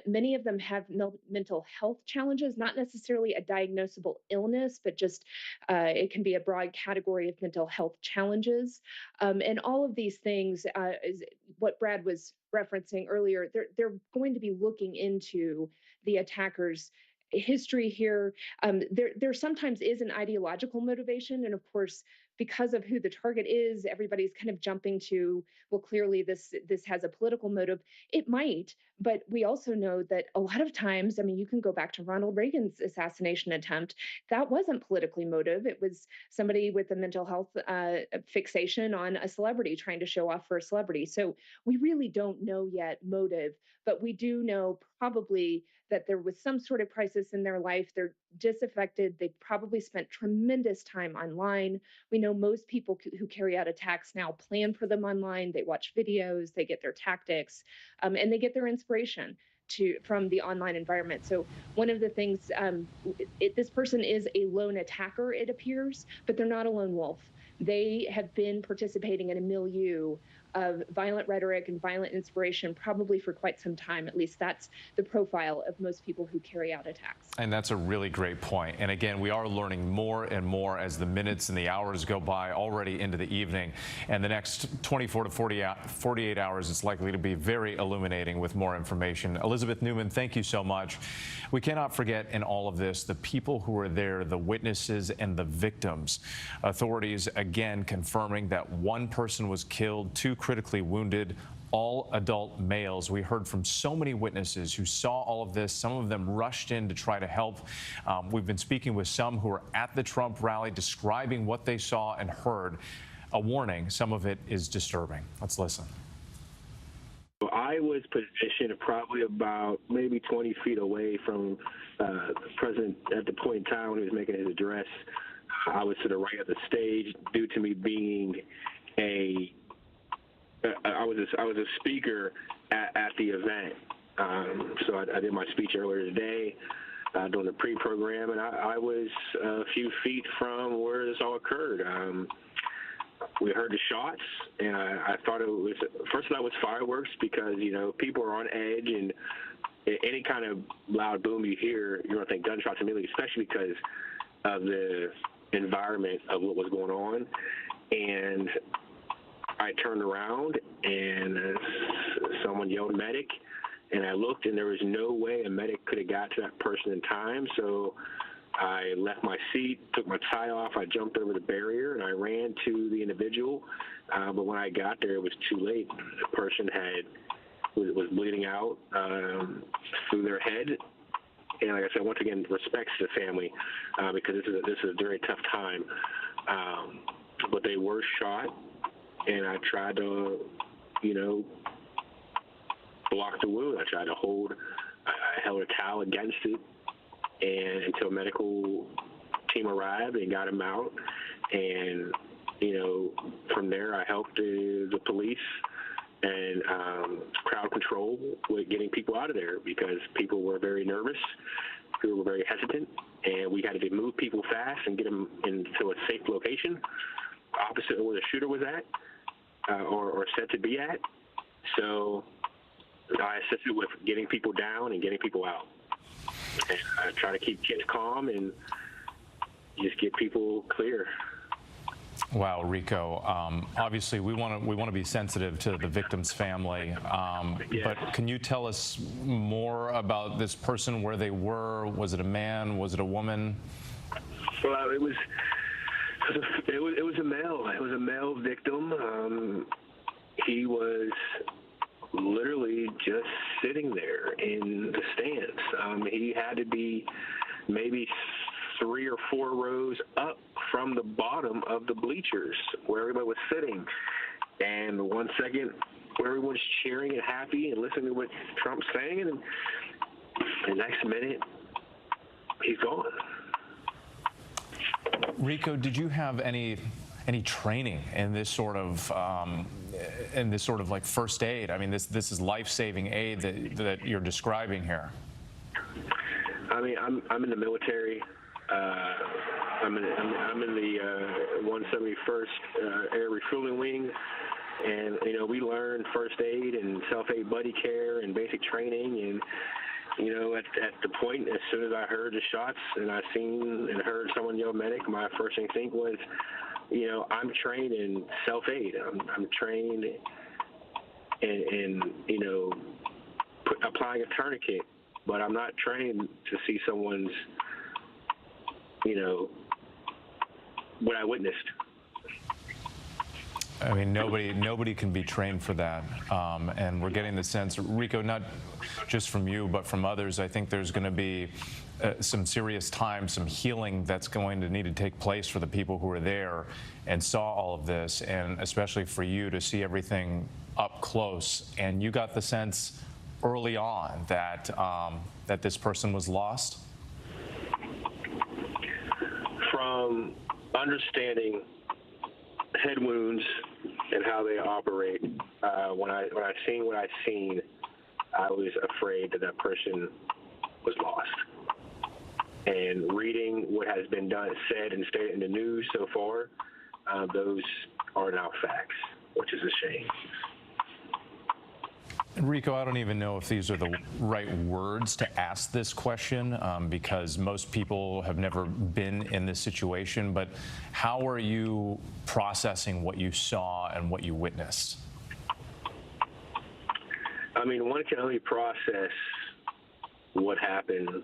Many of them have mental health challenges, not necessarily a diagnosable illness, but just it can be a broad category of mental health challenges. And all of these things, is what Brad was referencing earlier, they're going to be looking into the attackers' history here. There sometimes is an ideological motivation. And of course, because of who the target is, everybody's kind of jumping to, well, clearly this has a political motive. It might, but we also know that a lot of times, I mean, you can go back to Ronald Reagan's assassination attempt. That wasn't politically motive. It was somebody with a mental health fixation on a celebrity trying to show off for a celebrity. So we really don't know yet motive, but we do know probably that there was some sort of crisis in their life. They're disaffected. They probably spent tremendous time online. We know most people who carry out attacks now plan for them online. They watch videos, they get their tactics, and they get their inspiration from the online environment. So one of the things, this person is a lone attacker, it appears, but they're not a lone wolf. They have been participating in a milieu of violent rhetoric and violent inspiration probably for quite some time. At least that's the profile of most people who carry out attacks. And that's a really great point. And again, we are learning more and more as the minutes and the hours go by, already into the evening. And the next 24 to 48 hours, it's likely to be very illuminating with more information. Elizabeth Newman, thank you so much. We cannot forget in all of this the people who were there, the witnesses and the victims. Authorities again confirming that one person was killed, 2 critically wounded, all adult males. We heard from so many witnesses who saw all of this. Some of them rushed in to try to help. We've been speaking with some who were at the Trump rally, describing what they saw and heard. A warning, some of it is disturbing. Let's listen. I was positioned probably about maybe 20 feet away from the president at the point in time when he was making his address. I was to the right of the stage due to me being I was a speaker at the event. So I did my speech earlier today during the pre-program, and I was a few feet from where this all occurred. We heard the shots, and I thought it was, first thought it was fireworks because, you know, people are on edge, and any kind of loud boom you hear, you're going to think gunshots immediately, especially because of the environment of what was going on. And I turned around, and someone yelled medic, and I looked, and there was no way a medic could have got to that person in time, so I left my seat, took my tie off, I jumped over the barrier, and I ran to the individual. But when I got there, it was too late. The person was bleeding out through their head. And like I said, once again, respects to the family because this is a very tough time. But they were shot, and I tried to, you know, block the wound. I held a towel against it. And until a medical team arrived and got him out, and you know, from there I helped the police and crowd control with getting people out of there because people were very nervous, people were very hesitant, and we had to move people fast and get them into a safe location, opposite of where the shooter was at or said to be at. So I assisted with getting people down and getting people out. And I try to keep kids calm and just get people clear. Wow, Rico. Obviously, we want to be sensitive to the victim's family. Yes. But can you tell us more about this person? Where they were? Was it a man? Was it a woman? Well, it was a male. It was a male victim. He was literally just sitting there in the stands. He had to be maybe 3 or 4 rows up from the bottom of the bleachers where everybody was sitting. And 1 second, where everyone's cheering and happy and listening to what Trump's saying, and the next minute, he's gone. Rico, did you have any training in this sort of like first aid? I mean, this is life-saving aid that you're describing here. I mean, I'm in the military. I'm in the 171st Air Refueling Wing, and you know, we learn first aid and self-aid buddy care and basic training. And you know, at the point, as soon as I heard the shots and I seen and heard someone yell medic, my first instinct was, you know, I'm trained in self-aid. I'm trained in you know, applying a tourniquet, but I'm not trained to see someone's, you know, what I witnessed. I mean, nobody can be trained for that, and we're getting the sense, Rico, not just from you, but from others. I think there's going to be some serious time, some healing that's going to need to take place for the people who were there and saw all of this, and especially for you to see everything up close. And you got the sense early on that that this person was lost? From understanding head wounds and how they operate, when I seen what I seen, I was afraid that person was lost. And reading what has been done, said, and stated in the news so far, those are now facts, which is a shame. Rico, I don't even know if these are the right words to ask this question because most people have never been in this situation, but how are you processing what you saw and what you witnessed? I mean, one can only process what happened,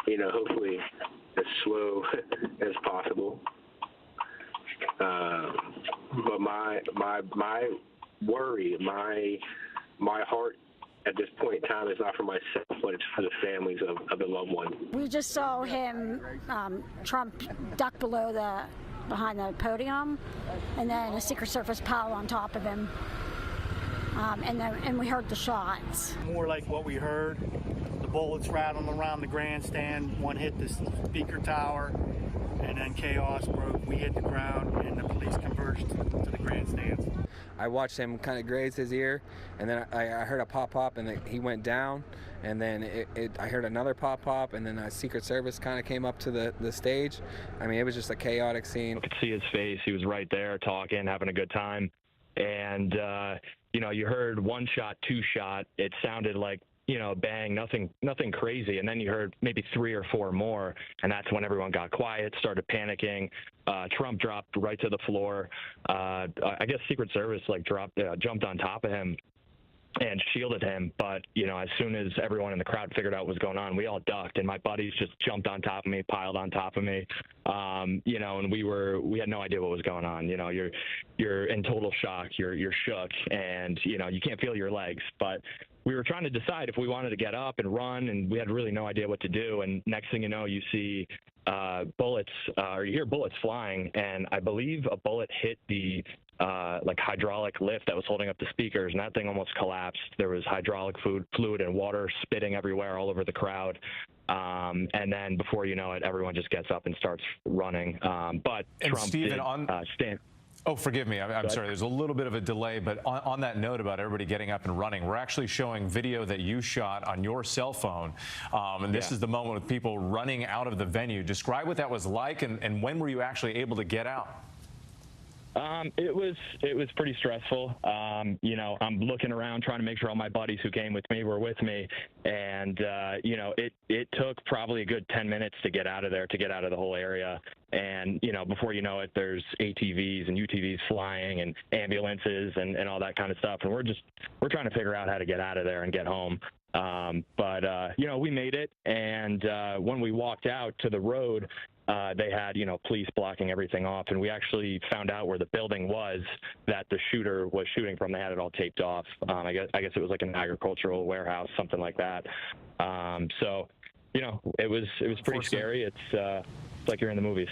you know, hopefully as slow as possible. But my worry, my heart at this point in time is not for myself, but it's for the families of the loved one. We just saw him, Trump, duck behind the podium, and then a Secret Service pile on top of him. and we heard the shots. More like what we heard, the bullets rattling around the grandstand. One hit the speaker tower, and then chaos broke. We hit the ground, and the police converged to the grandstands. I watched him kind of graze his ear, and then I heard a pop, and then he went down, and then I heard another pop, and then a Secret Service kind of came up to the stage. I mean, it was just a chaotic scene. I could see his face. He was right there talking, having a good time. And, you know, you heard one shot, two shot. It sounded like, you know, bang, nothing crazy. And then you heard maybe 3 or 4 more. And that's when everyone got quiet, started panicking. Trump dropped right to the floor. I guess Secret Service jumped on top of him and shielded him. But, you know, as soon as everyone in the crowd figured out what was going on, we all ducked, and my buddies just jumped on top of me, piled on top of me. You know, and we had no idea what was going on. You know, you're in total shock, you're shook, and, you know, you can't feel your legs. But we were trying to decide if we wanted to get up and run, and we had really no idea what to do. And next thing you know, you see bullets, or you hear bullets flying, and I believe a bullet hit the hydraulic lift that was holding up the speakers, and that thing almost collapsed. There was hydraulic fluid and water spitting everywhere all over the crowd. And then before you know it, everyone just gets up and starts running. But and Trump Stephen, did stand. Oh, forgive me. I'm sorry. There's a little bit of a delay, but on that note about everybody getting up and running, we're actually showing video that you shot on your cell phone. And this is the moment with people running out of the venue. Describe what that was like, and when were you actually able to get out? It was pretty stressful. You know, I'm looking around trying to make sure all my buddies who came with me were with me. And, you know, it took probably a good 10 minutes to get out of there, to get out of the whole area. And, you know, before you know it, there's ATVs and UTVs flying and ambulances and all that kind of stuff. And we're trying to figure out how to get out of there and get home. But you know, we made it. And when we walked out to the road, they had, you know, police blocking everything off, and we actually found out where the building was that the shooter was shooting from. They had it all taped off. I guess it was like an agricultural warehouse, something like that. So, you know, it was pretty scary. It's like you're in the movies.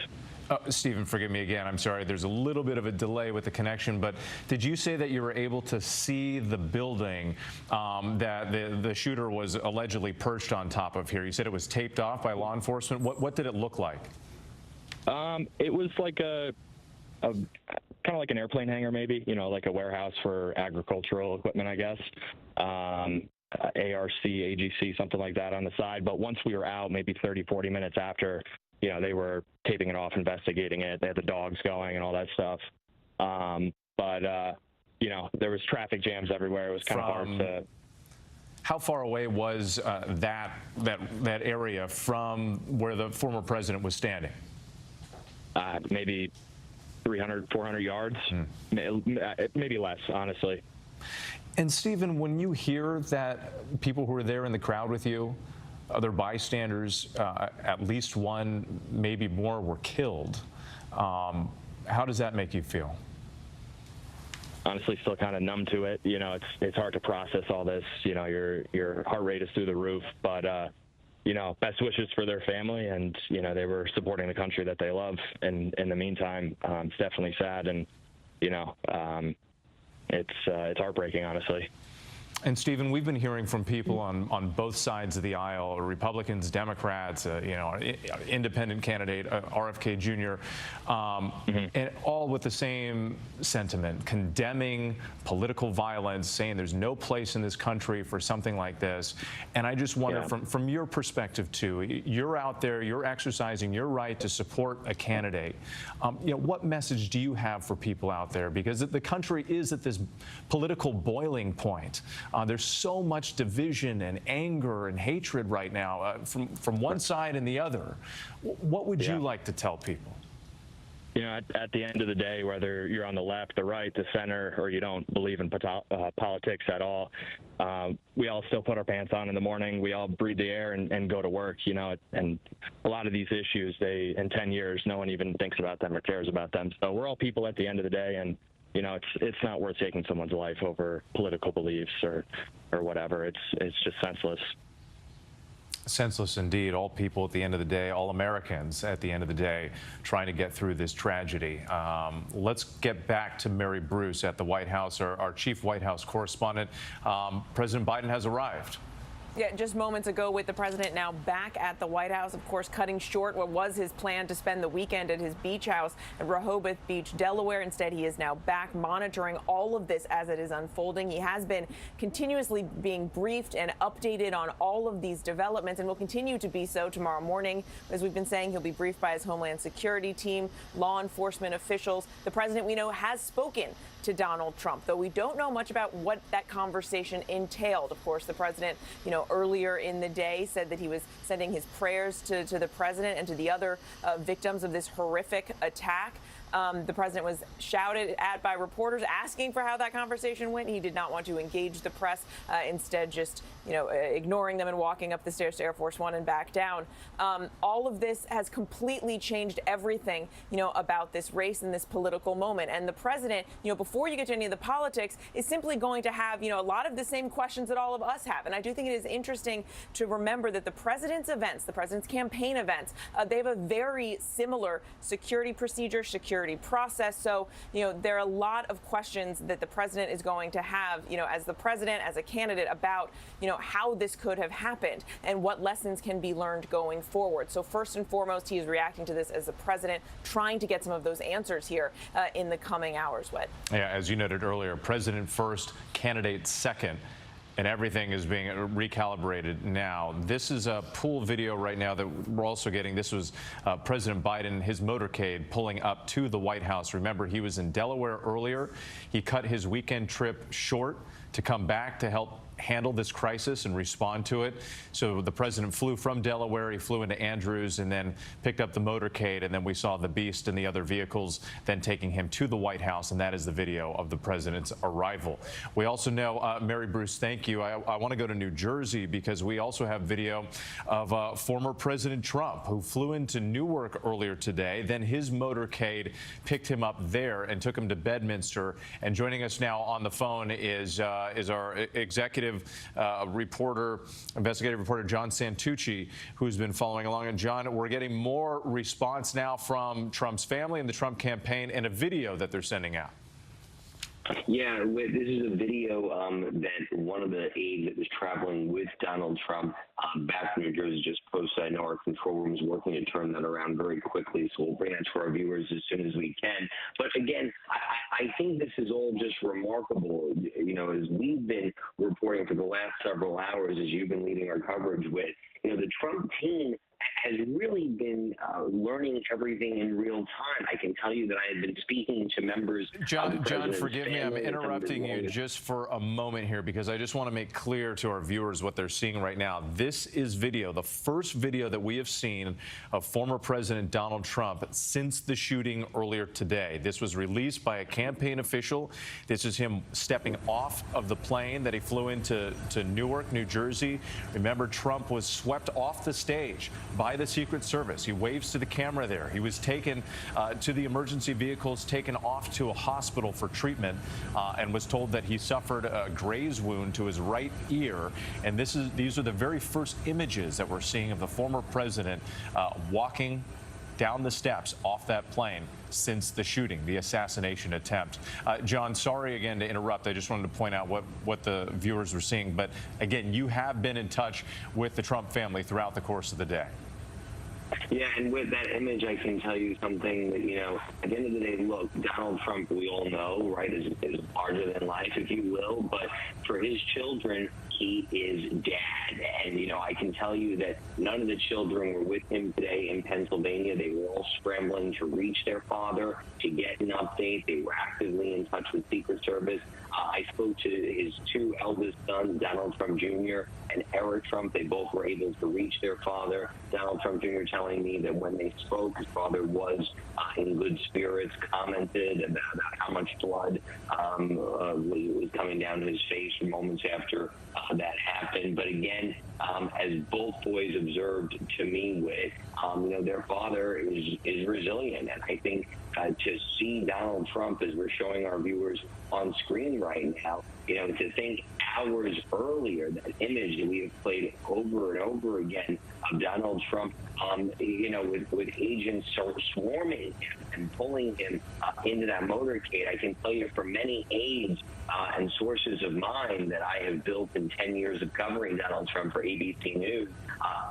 Stephen, forgive me again. I'm sorry. There's a little bit of a delay with the connection, but did you say that you were able to see the building that the shooter was allegedly perched on top of here? You said it was taped off by law enforcement. What did it look like? It was like kind of like an airplane hangar, maybe, you know, like a warehouse for agricultural equipment, I guess. ARC, AGC, something like that on the side. But once we were out, maybe 30, 40 minutes after, you know, they were taping it off, investigating it. They had the dogs going and all that stuff. But you know, there was traffic jams everywhere. It was kind of hard to. How far away was that area from where the former president was standing? Maybe 300, 400 yards, maybe less, honestly. And Stephen, when you hear that people who were there in the crowd with you, other bystanders, at least one, maybe more, were killed, how does that make you feel? Honestly, still kind of numb to it. You know, it's hard to process all this. You know, your heart rate is through the roof. But you know, best wishes for their family, and you know, they were supporting the country that they love. And in the meantime, it's definitely sad, and you know, it's heartbreaking, honestly. And Stephen, we've been hearing from people on both sides of the aisle, Republicans, Democrats, you know, independent candidate, RFK Jr., and all with the same sentiment, condemning political violence, saying there's no place in this country for something like this. And I just wonder, from your perspective too, you're out there, you're exercising your right to support a candidate. You know, what message do you have for people out there? Because the country is at this political boiling point. There's so much division and anger and hatred right now from one side and the other. What would you like to tell people? You know, at the end of the day, whether you're on the left, the right, the center, or you don't believe in politics at all, we all still put our pants on in the morning. We all breathe the air and go to work, you know, and a lot of these issues, in 10 years, no one even thinks about them or cares about them. So we're all people at the end of the day, and you know, it's not worth taking someone's life over political beliefs or whatever. It's just senseless. Senseless indeed. All people at the end of the day, all Americans at the end of the day, trying to get through this tragedy. Let's get back to Mary Bruce at the White House, our chief White House correspondent. President Biden has arrived. Yeah, just moments ago with the president now back at the White House, of course, cutting short what was his plan to spend the weekend at his beach house at Rehoboth Beach, Delaware. Instead, he is now back monitoring all of this as it is unfolding. He has been continuously being briefed and updated on all of these developments and will continue to be so tomorrow morning. As we've been saying, he'll be briefed by his Homeland Security team, law enforcement officials. The president, we know, has spoken to Donald Trump, though we don't know much about what that conversation entailed. Of course, the president, earlier in the day said that he was sending his prayers to the president and to the other victims of this horrific attack. The president was shouted at by reporters asking for how that conversation went. He did not want to engage the press, instead just, ignoring them and walking up the stairs to Air Force One and back down. All of this has completely changed everything, about this race and this political moment. And the president, before you get to any of the politics, is simply going to have, a lot of the same questions that all of us have. And I do think it is interesting to remember that the president's events, the president's campaign events, they have a very similar security procedure, security process. So, there are a lot of questions that the president is going to have, as the president, as a candidate, about, how this could have happened and what lessons can be learned going forward. So first and foremost, he is reacting to this as the president, trying to get some of those answers here in the coming hours, Whit. Yeah, as you noted earlier, president first, candidate second. And everything is being recalibrated now. This is a pool video right now that we're also getting. This was President Biden, his motorcade pulling up to the White House. Remember, he was in Delaware earlier. He cut his weekend trip short to come back to help handle this crisis and respond to it. So the president flew from Delaware, he flew into Andrews and then picked up the motorcade, and then we saw the Beast and the other vehicles then taking him to the White House, and that is the video of the president's arrival. We also know, Mary Bruce, thank you. I want to go to New Jersey because we also have video of former President Trump, who flew into Newark earlier today. Then his motorcade picked him up there and took him to Bedminster. And joining us now on the phone is our investigative reporter John Santucci, who's been following along. And John, we're getting more response now from Trump's family and the Trump campaign, and a video that they're sending out. Yeah, this is a video that one of the aides that was traveling with Donald Trump back from New Jersey just posted. I know our control room is working to turn that around very quickly, so we'll bring that to our viewers as soon as we can. But again, I think this is all just remarkable. As we've been reporting for the last several hours, as you've been leading our coverage with, the Trump team has really been learning everything in real time. I can tell you that I have been speaking to members. John, forgive me, I'm interrupting you just for a moment here because I just want to make clear to our viewers what they're seeing right now. This is video, the first video that we have seen of former President Donald Trump since the shooting earlier today. This was released by a campaign official. This is him stepping off of the plane that he flew into Newark, New Jersey. Remember, Trump was swept off the stage by the Secret Service. He waves to the camera there. He was taken to the emergency vehicles, taken off to a hospital for treatment, and was told that he suffered a graze wound to his right ear. And these are the very first images that we're seeing of the former president walking down the steps off that plane since the shooting, the assassination attempt. John, sorry again to interrupt. I just wanted to point out what the viewers were seeing. But again, you have been in touch with the Trump family throughout the course of the day. Yeah, and with that image, I can tell you something that, at the end of the day, look, Donald Trump, we all know, right, is larger than life, if you will. But for his children, he is dad. And, I can tell you that none of the children were with him today in Pennsylvania. They were all scrambling to reach their father, to get an update. They were actively in touch with Secret Service. I spoke to his two eldest sons, Donald Trump Jr. and Eric Trump. They both were able to reach their father. Donald Trump Jr. telling me that when they spoke, his father was in good spirits, commented about how much blood was coming down his face moments after that happened. But again, as both boys observed to me with, their father is resilient. And I think to see Donald Trump, as we're showing our viewers on screen right now, to think hours earlier, that image that we have played over and over again of Donald Trump, with agents swarming him and pulling him into that motorcade. I can tell you from many aides and sources of mine that I have built in 10 years of covering Donald Trump for ABC News,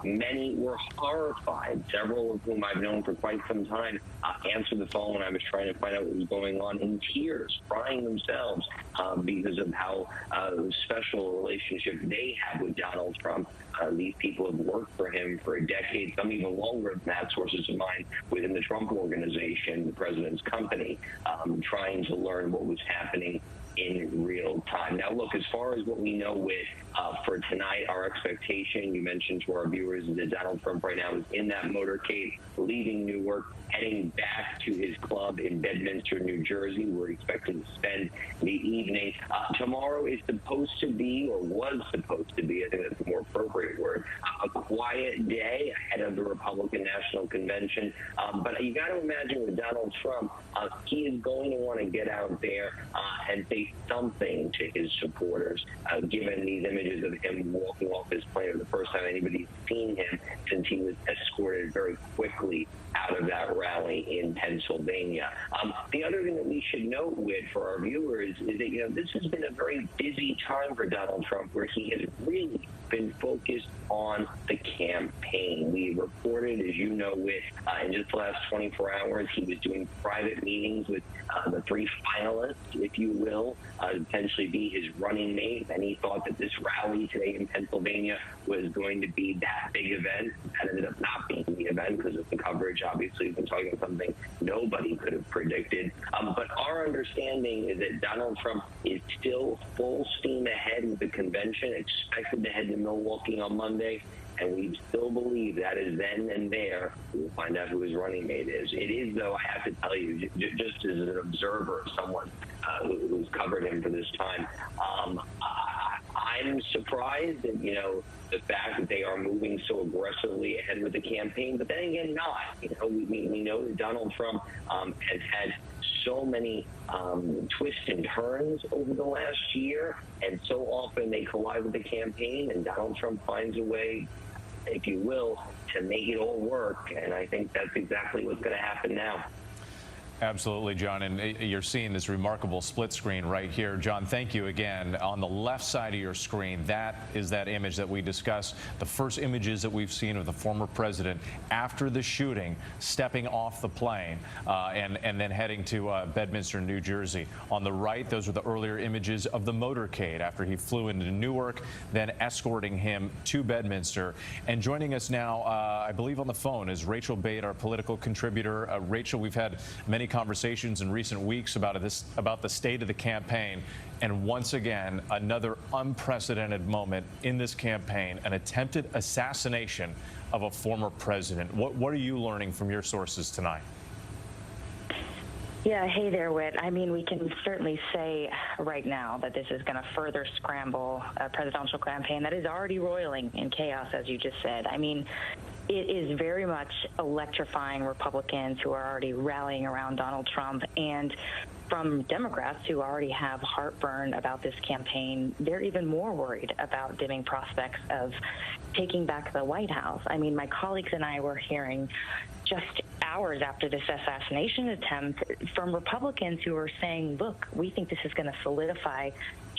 many were horrified. Several of whom I've known for quite some time answered the phone when I was trying to find out what was going on in tears, crying themselves because of how special a relationship they have with Donald Trump. These people have worked for him for a decade, some even longer than that, sources of mine within the Trump organization, the president's company, trying to learn what was happening in real time. Now, look, as far as what we know with for tonight, our expectation, you mentioned to our viewers, is that Donald Trump right now is in that motorcade, leaving Newark, heading back to his club in Bedminster, New Jersey. We're expecting to spend the evening. Tomorrow is supposed to be, or was supposed to be, I think that's a more appropriate word, a quiet day ahead of the Republican National Convention. But you got to imagine with Donald Trump, he is going to want to get out there and say something to his supporters, given these images of him walking off his plane for the first time anybody's seen him since he was escorted very quickly out of that rally in Pennsylvania. The other thing that we should note with for our viewers is that, this has been a very busy time for Donald Trump, where he has really been focused on the campaign. We reported, as you know, with in just the last 24 hours, he was doing private meetings with the three finalists, if you will, potentially be his running mate. And he thought that this rally today in Pennsylvania was going to be that big event. That ended up not being the event because of the coverage. Obviously, we've been talking about something nobody could have predicted. But our understanding is that Donald Trump is still full steam ahead with the convention, expected to head to Milwaukee on Monday. And we still believe that is then and there we'll find out who his running mate is. It is, though, I have to tell you, just as an observer, someone who's covered him for this time, I'm surprised at, the fact that they are moving so aggressively ahead with the campaign, but then again, not. We know that Donald Trump has had so many twists and turns over the last year, and so often they collide with the campaign, and Donald Trump finds a way, if you will, to make it all work. And I think that's exactly what's going to happen now. Absolutely, John, and you're seeing this remarkable split screen right here. John, thank you again. On the left side of your screen, that is that image that we discussed, the first images that we've seen of the former president after the shooting, stepping off the plane and then heading to Bedminster, New Jersey. On the right, those are the earlier images of the motorcade after he flew into Newark, then escorting him to Bedminster. And joining us now, I believe on the phone, is Rachel Bate, our political contributor. Rachel, we've had many conversations in recent weeks about the state of the campaign, and once again another unprecedented moment in this campaign, an attempted assassination of a former president. What are you learning from your sources tonight? Yeah, hey there, Whit. I mean, we can certainly say right now that this is going to further scramble a presidential campaign that is already roiling in chaos, as you just said. I mean, it is very much electrifying Republicans who are already rallying around Donald Trump, and from Democrats who already have heartburn about this campaign, they're even more worried about dimming prospects of taking back the White House. I mean, my colleagues and I were hearing just hours after this assassination attempt from Republicans who are saying, look, we think this is going to solidify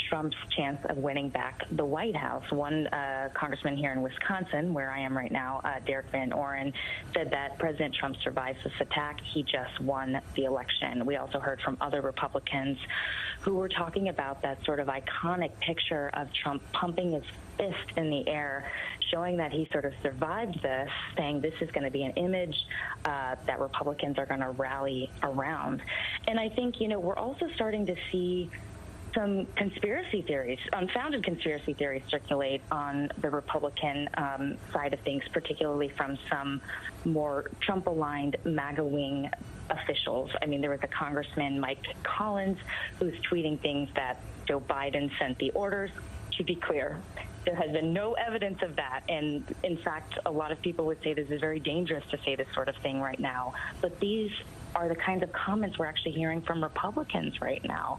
Trump's chance of winning back the White House. One congressman here in Wisconsin, where I am right now, Derek Van Oren, said that President Trump survives this attack. He just won the election. We also heard from other Republicans who were talking about that sort of iconic picture of Trump pumping his fist in the air, showing that he sort of survived this, saying this is going to be an image that Republicans are going to rally around. And I think, we're also starting to see some conspiracy theories, unfounded conspiracy theories, circulate on the Republican side of things, particularly from some more Trump-aligned MAGA wing officials. I mean, there was a Congressman, Mike Collins, who's tweeting things that Joe Biden sent the orders. To be clear, there has been no evidence of that. And in fact, a lot of people would say this is very dangerous to say this sort of thing right now. But these are the kinds of comments we're actually hearing from Republicans right now.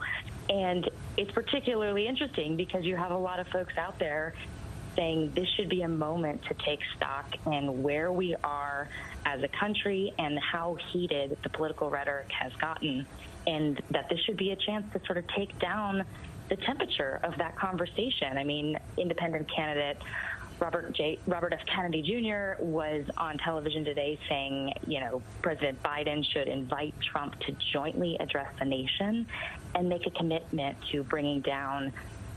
And it's particularly interesting because you have a lot of folks out there saying this should be a moment to take stock in where we are as a country and how heated the political rhetoric has gotten, and that this should be a chance to sort of take down the temperature of that conversation. I mean, independent candidate Robert F. Kennedy Jr. was on television today saying, you know, President Biden should invite Trump to jointly address the nation and make a commitment to bringing down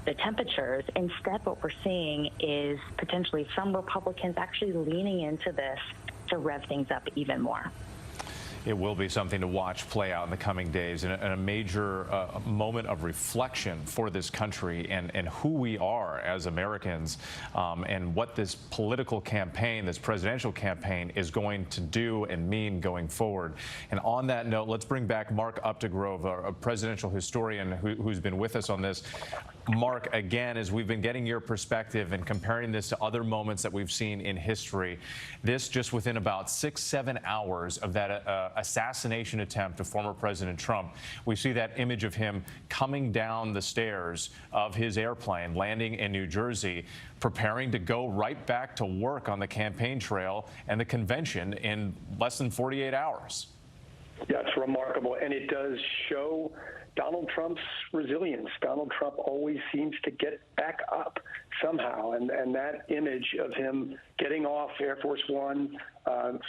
the temperatures. Instead, what we're seeing is potentially some Republicans actually leaning into this to rev things up even more. It will be something to watch play out in the coming days, and a major moment of reflection for this country and who we are as Americans, and what this political campaign, this presidential campaign, is going to do and mean going forward. And on that note, let's bring back Mark Updegrove, a presidential historian who's been with us on this. Mark, again, as we've been getting your perspective and comparing this to other moments that we've seen in history, this just within about 6-7 hours of that assassination attempt of former President Trump, we see that image of him coming down the stairs of his airplane, landing in New Jersey, preparing to go right back to work on the campaign trail and the convention in less than 48 hours. Yeah, it's remarkable, and it does show Donald Trump's resilience. Donald Trump always seems to get back up somehow, and that image of him getting off Air Force One,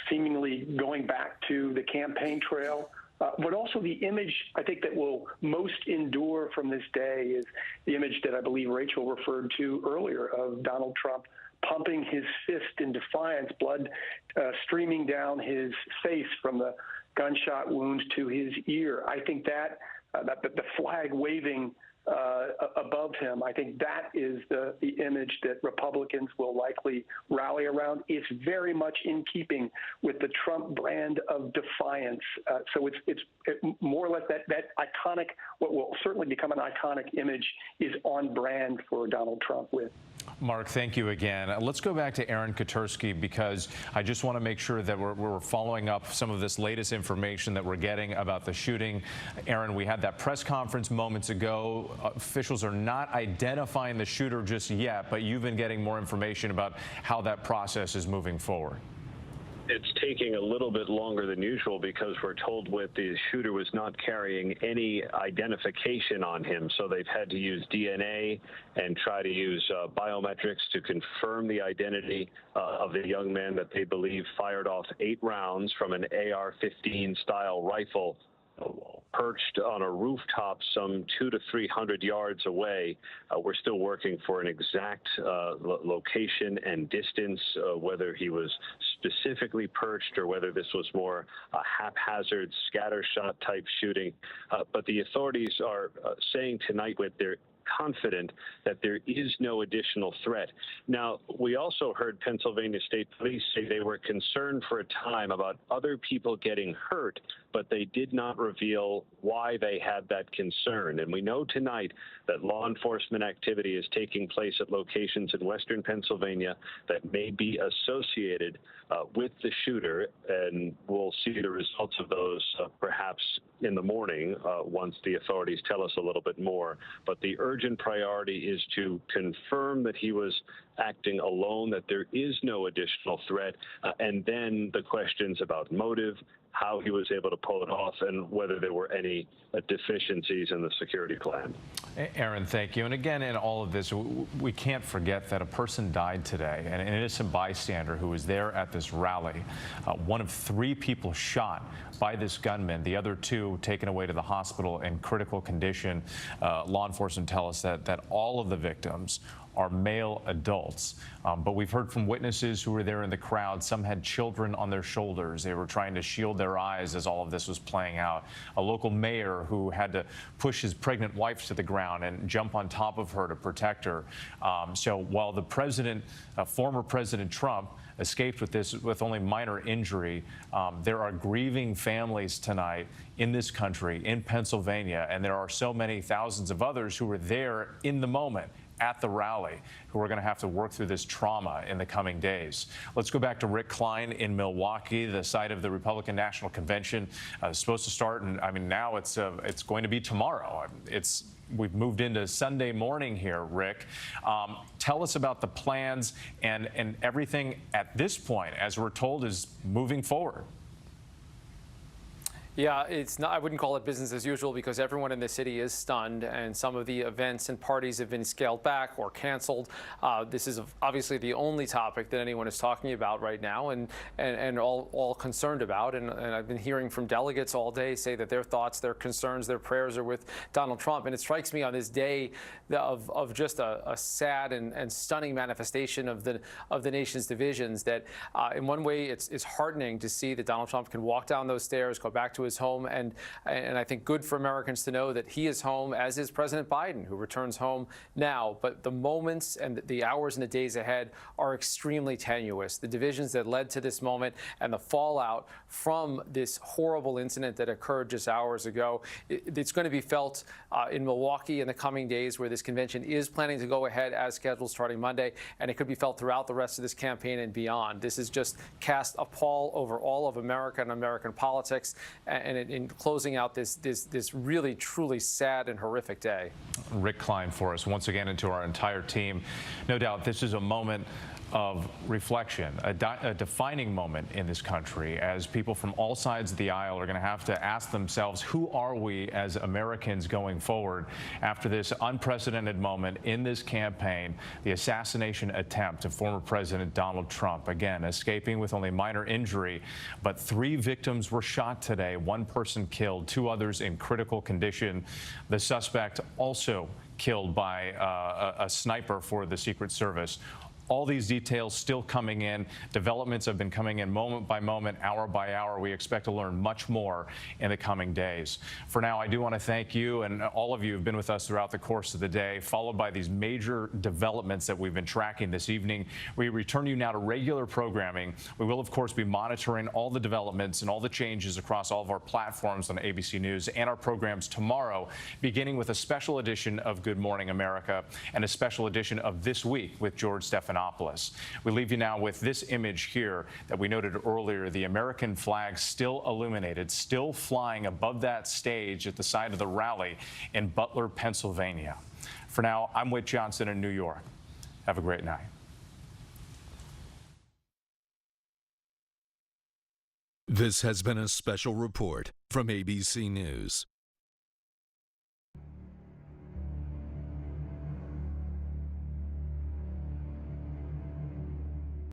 seemingly going back to the campaign trail, but also the image I think that will most endure from this day is the image that I believe Rachel referred to earlier of Donald Trump pumping his fist in defiance, blood streaming down his face from the gunshot wounds to his ear. I think that the flag waving above him, I think that is the image that Republicans will likely rally around. It's very much in keeping with the Trump brand of defiance. So it's more or less that iconic, what will certainly become an iconic image, is on brand for Donald Trump with. Mark, thank you again. Let's go back to Aaron Katersky, because I just want to make sure that we're following up some of this latest information that we're getting about the shooting. Aaron, we had that press conference moments ago. Officials are not identifying the shooter just yet, but you've been getting more information about how that process is moving forward. It's taking a little bit longer than usual because we're told the shooter was not carrying any identification on him. So they've had to use DNA and try to use biometrics to confirm the identity of the young man that they believe fired off 8 rounds from an AR-15 style rifle perched on a rooftop some 200 to 300 yards away. We're still working for an exact location and distance, whether he was specifically perched or whether this was more a haphazard scattershot type shooting. But the authorities are saying tonight they're confident that there is no additional threat. Now, we also heard Pennsylvania State Police say they were concerned for a time about other people getting hurt, but they did not reveal why they had that concern. And we know tonight that law enforcement activity is taking place at locations in western Pennsylvania that may be associated with the shooter, and we'll see the results of those perhaps in the morning once the authorities tell us a little bit more. But the urgent priority is to confirm that he was acting alone, that there is no additional threat, and then the questions about motive, how he was able to pull it off, and whether there were any deficiencies in the security plan. Aaron, thank you. And again, in all of this, we can't forget that a person died today, an innocent bystander who was there at this rally. One of 3 people shot by this gunman, the other 2 taken away to the hospital in critical condition. Law enforcement tell us that all of the victims are male adults. But we've heard from witnesses who were there in the crowd. Some had children on their shoulders. They were trying to shield their eyes as all of this was playing out. A local mayor who had to push his pregnant wife to the ground and jump on top of her to protect her. So while the president, former President Trump, escaped with only minor injury, there are grieving families tonight in this country, in Pennsylvania, and there are so many thousands of others who were there in the moment at the rally who are going to have to work through this trauma in the coming days. Let's go back to Rick Klein in Milwaukee, the site of the Republican National Convention. It's supposed to start, and I mean now it's going to be tomorrow. It's we've moved into Sunday morning here, Rick. Tell us about the plans and everything at this point, as we're told, is moving forward. Yeah, it's not, I wouldn't call it business as usual because everyone in the city is stunned and some of the events and parties have been scaled back or canceled. This is obviously the only topic that anyone is talking about right now and all concerned about. And I've been hearing from delegates all day say that their thoughts, their concerns, their prayers are with Donald Trump. And it strikes me on this day of just a sad and stunning manifestation of the nation's divisions that in one way it's heartening to see that Donald Trump can walk down those stairs, go back to his home, and I think good for Americans to know that he is home, as is President Biden, who returns home now. But the moments and the hours and the days ahead are extremely tenuous. The divisions that led to this moment and the fallout from this horrible incident that occurred just hours ago, it's going to be felt in Milwaukee in the coming days, where this convention is planning to go ahead as scheduled starting Monday, and it could be felt throughout the rest of this campaign and beyond. This is just cast a pall over all of America and American politics, and in closing out this really, truly sad and horrific day. Rick Klein for us once again, and to our entire team. No doubt this is a moment of reflection, a defining moment in this country, as people from all sides of the aisle are going to have to ask themselves, who are we as Americans going forward after this unprecedented moment in this campaign, the assassination attempt of former President Donald Trump, again escaping with only minor injury, but 3 victims were shot today, 1 person killed, 2 others in critical condition. The suspect also killed by a sniper for the Secret Service. All these details still coming in. Developments have been coming in moment by moment, hour by hour. We expect to learn much more in the coming days. For now, I do want to thank you, and all of you have been with us throughout the course of the day, followed by these major developments that we've been tracking this evening. We return you now to regular programming. We will, of course, be monitoring all the developments and all the changes across all of our platforms on ABC News and our programs tomorrow, beginning with a special edition of Good Morning America and a special edition of This Week with George Stephanopoulos. We leave you now with this image here that we noted earlier, the American flag still illuminated, still flying above that stage at the side of the rally in Butler, Pennsylvania. For now, I'm Whit Johnson in New York. Have a great night. This has been a special report from ABC News.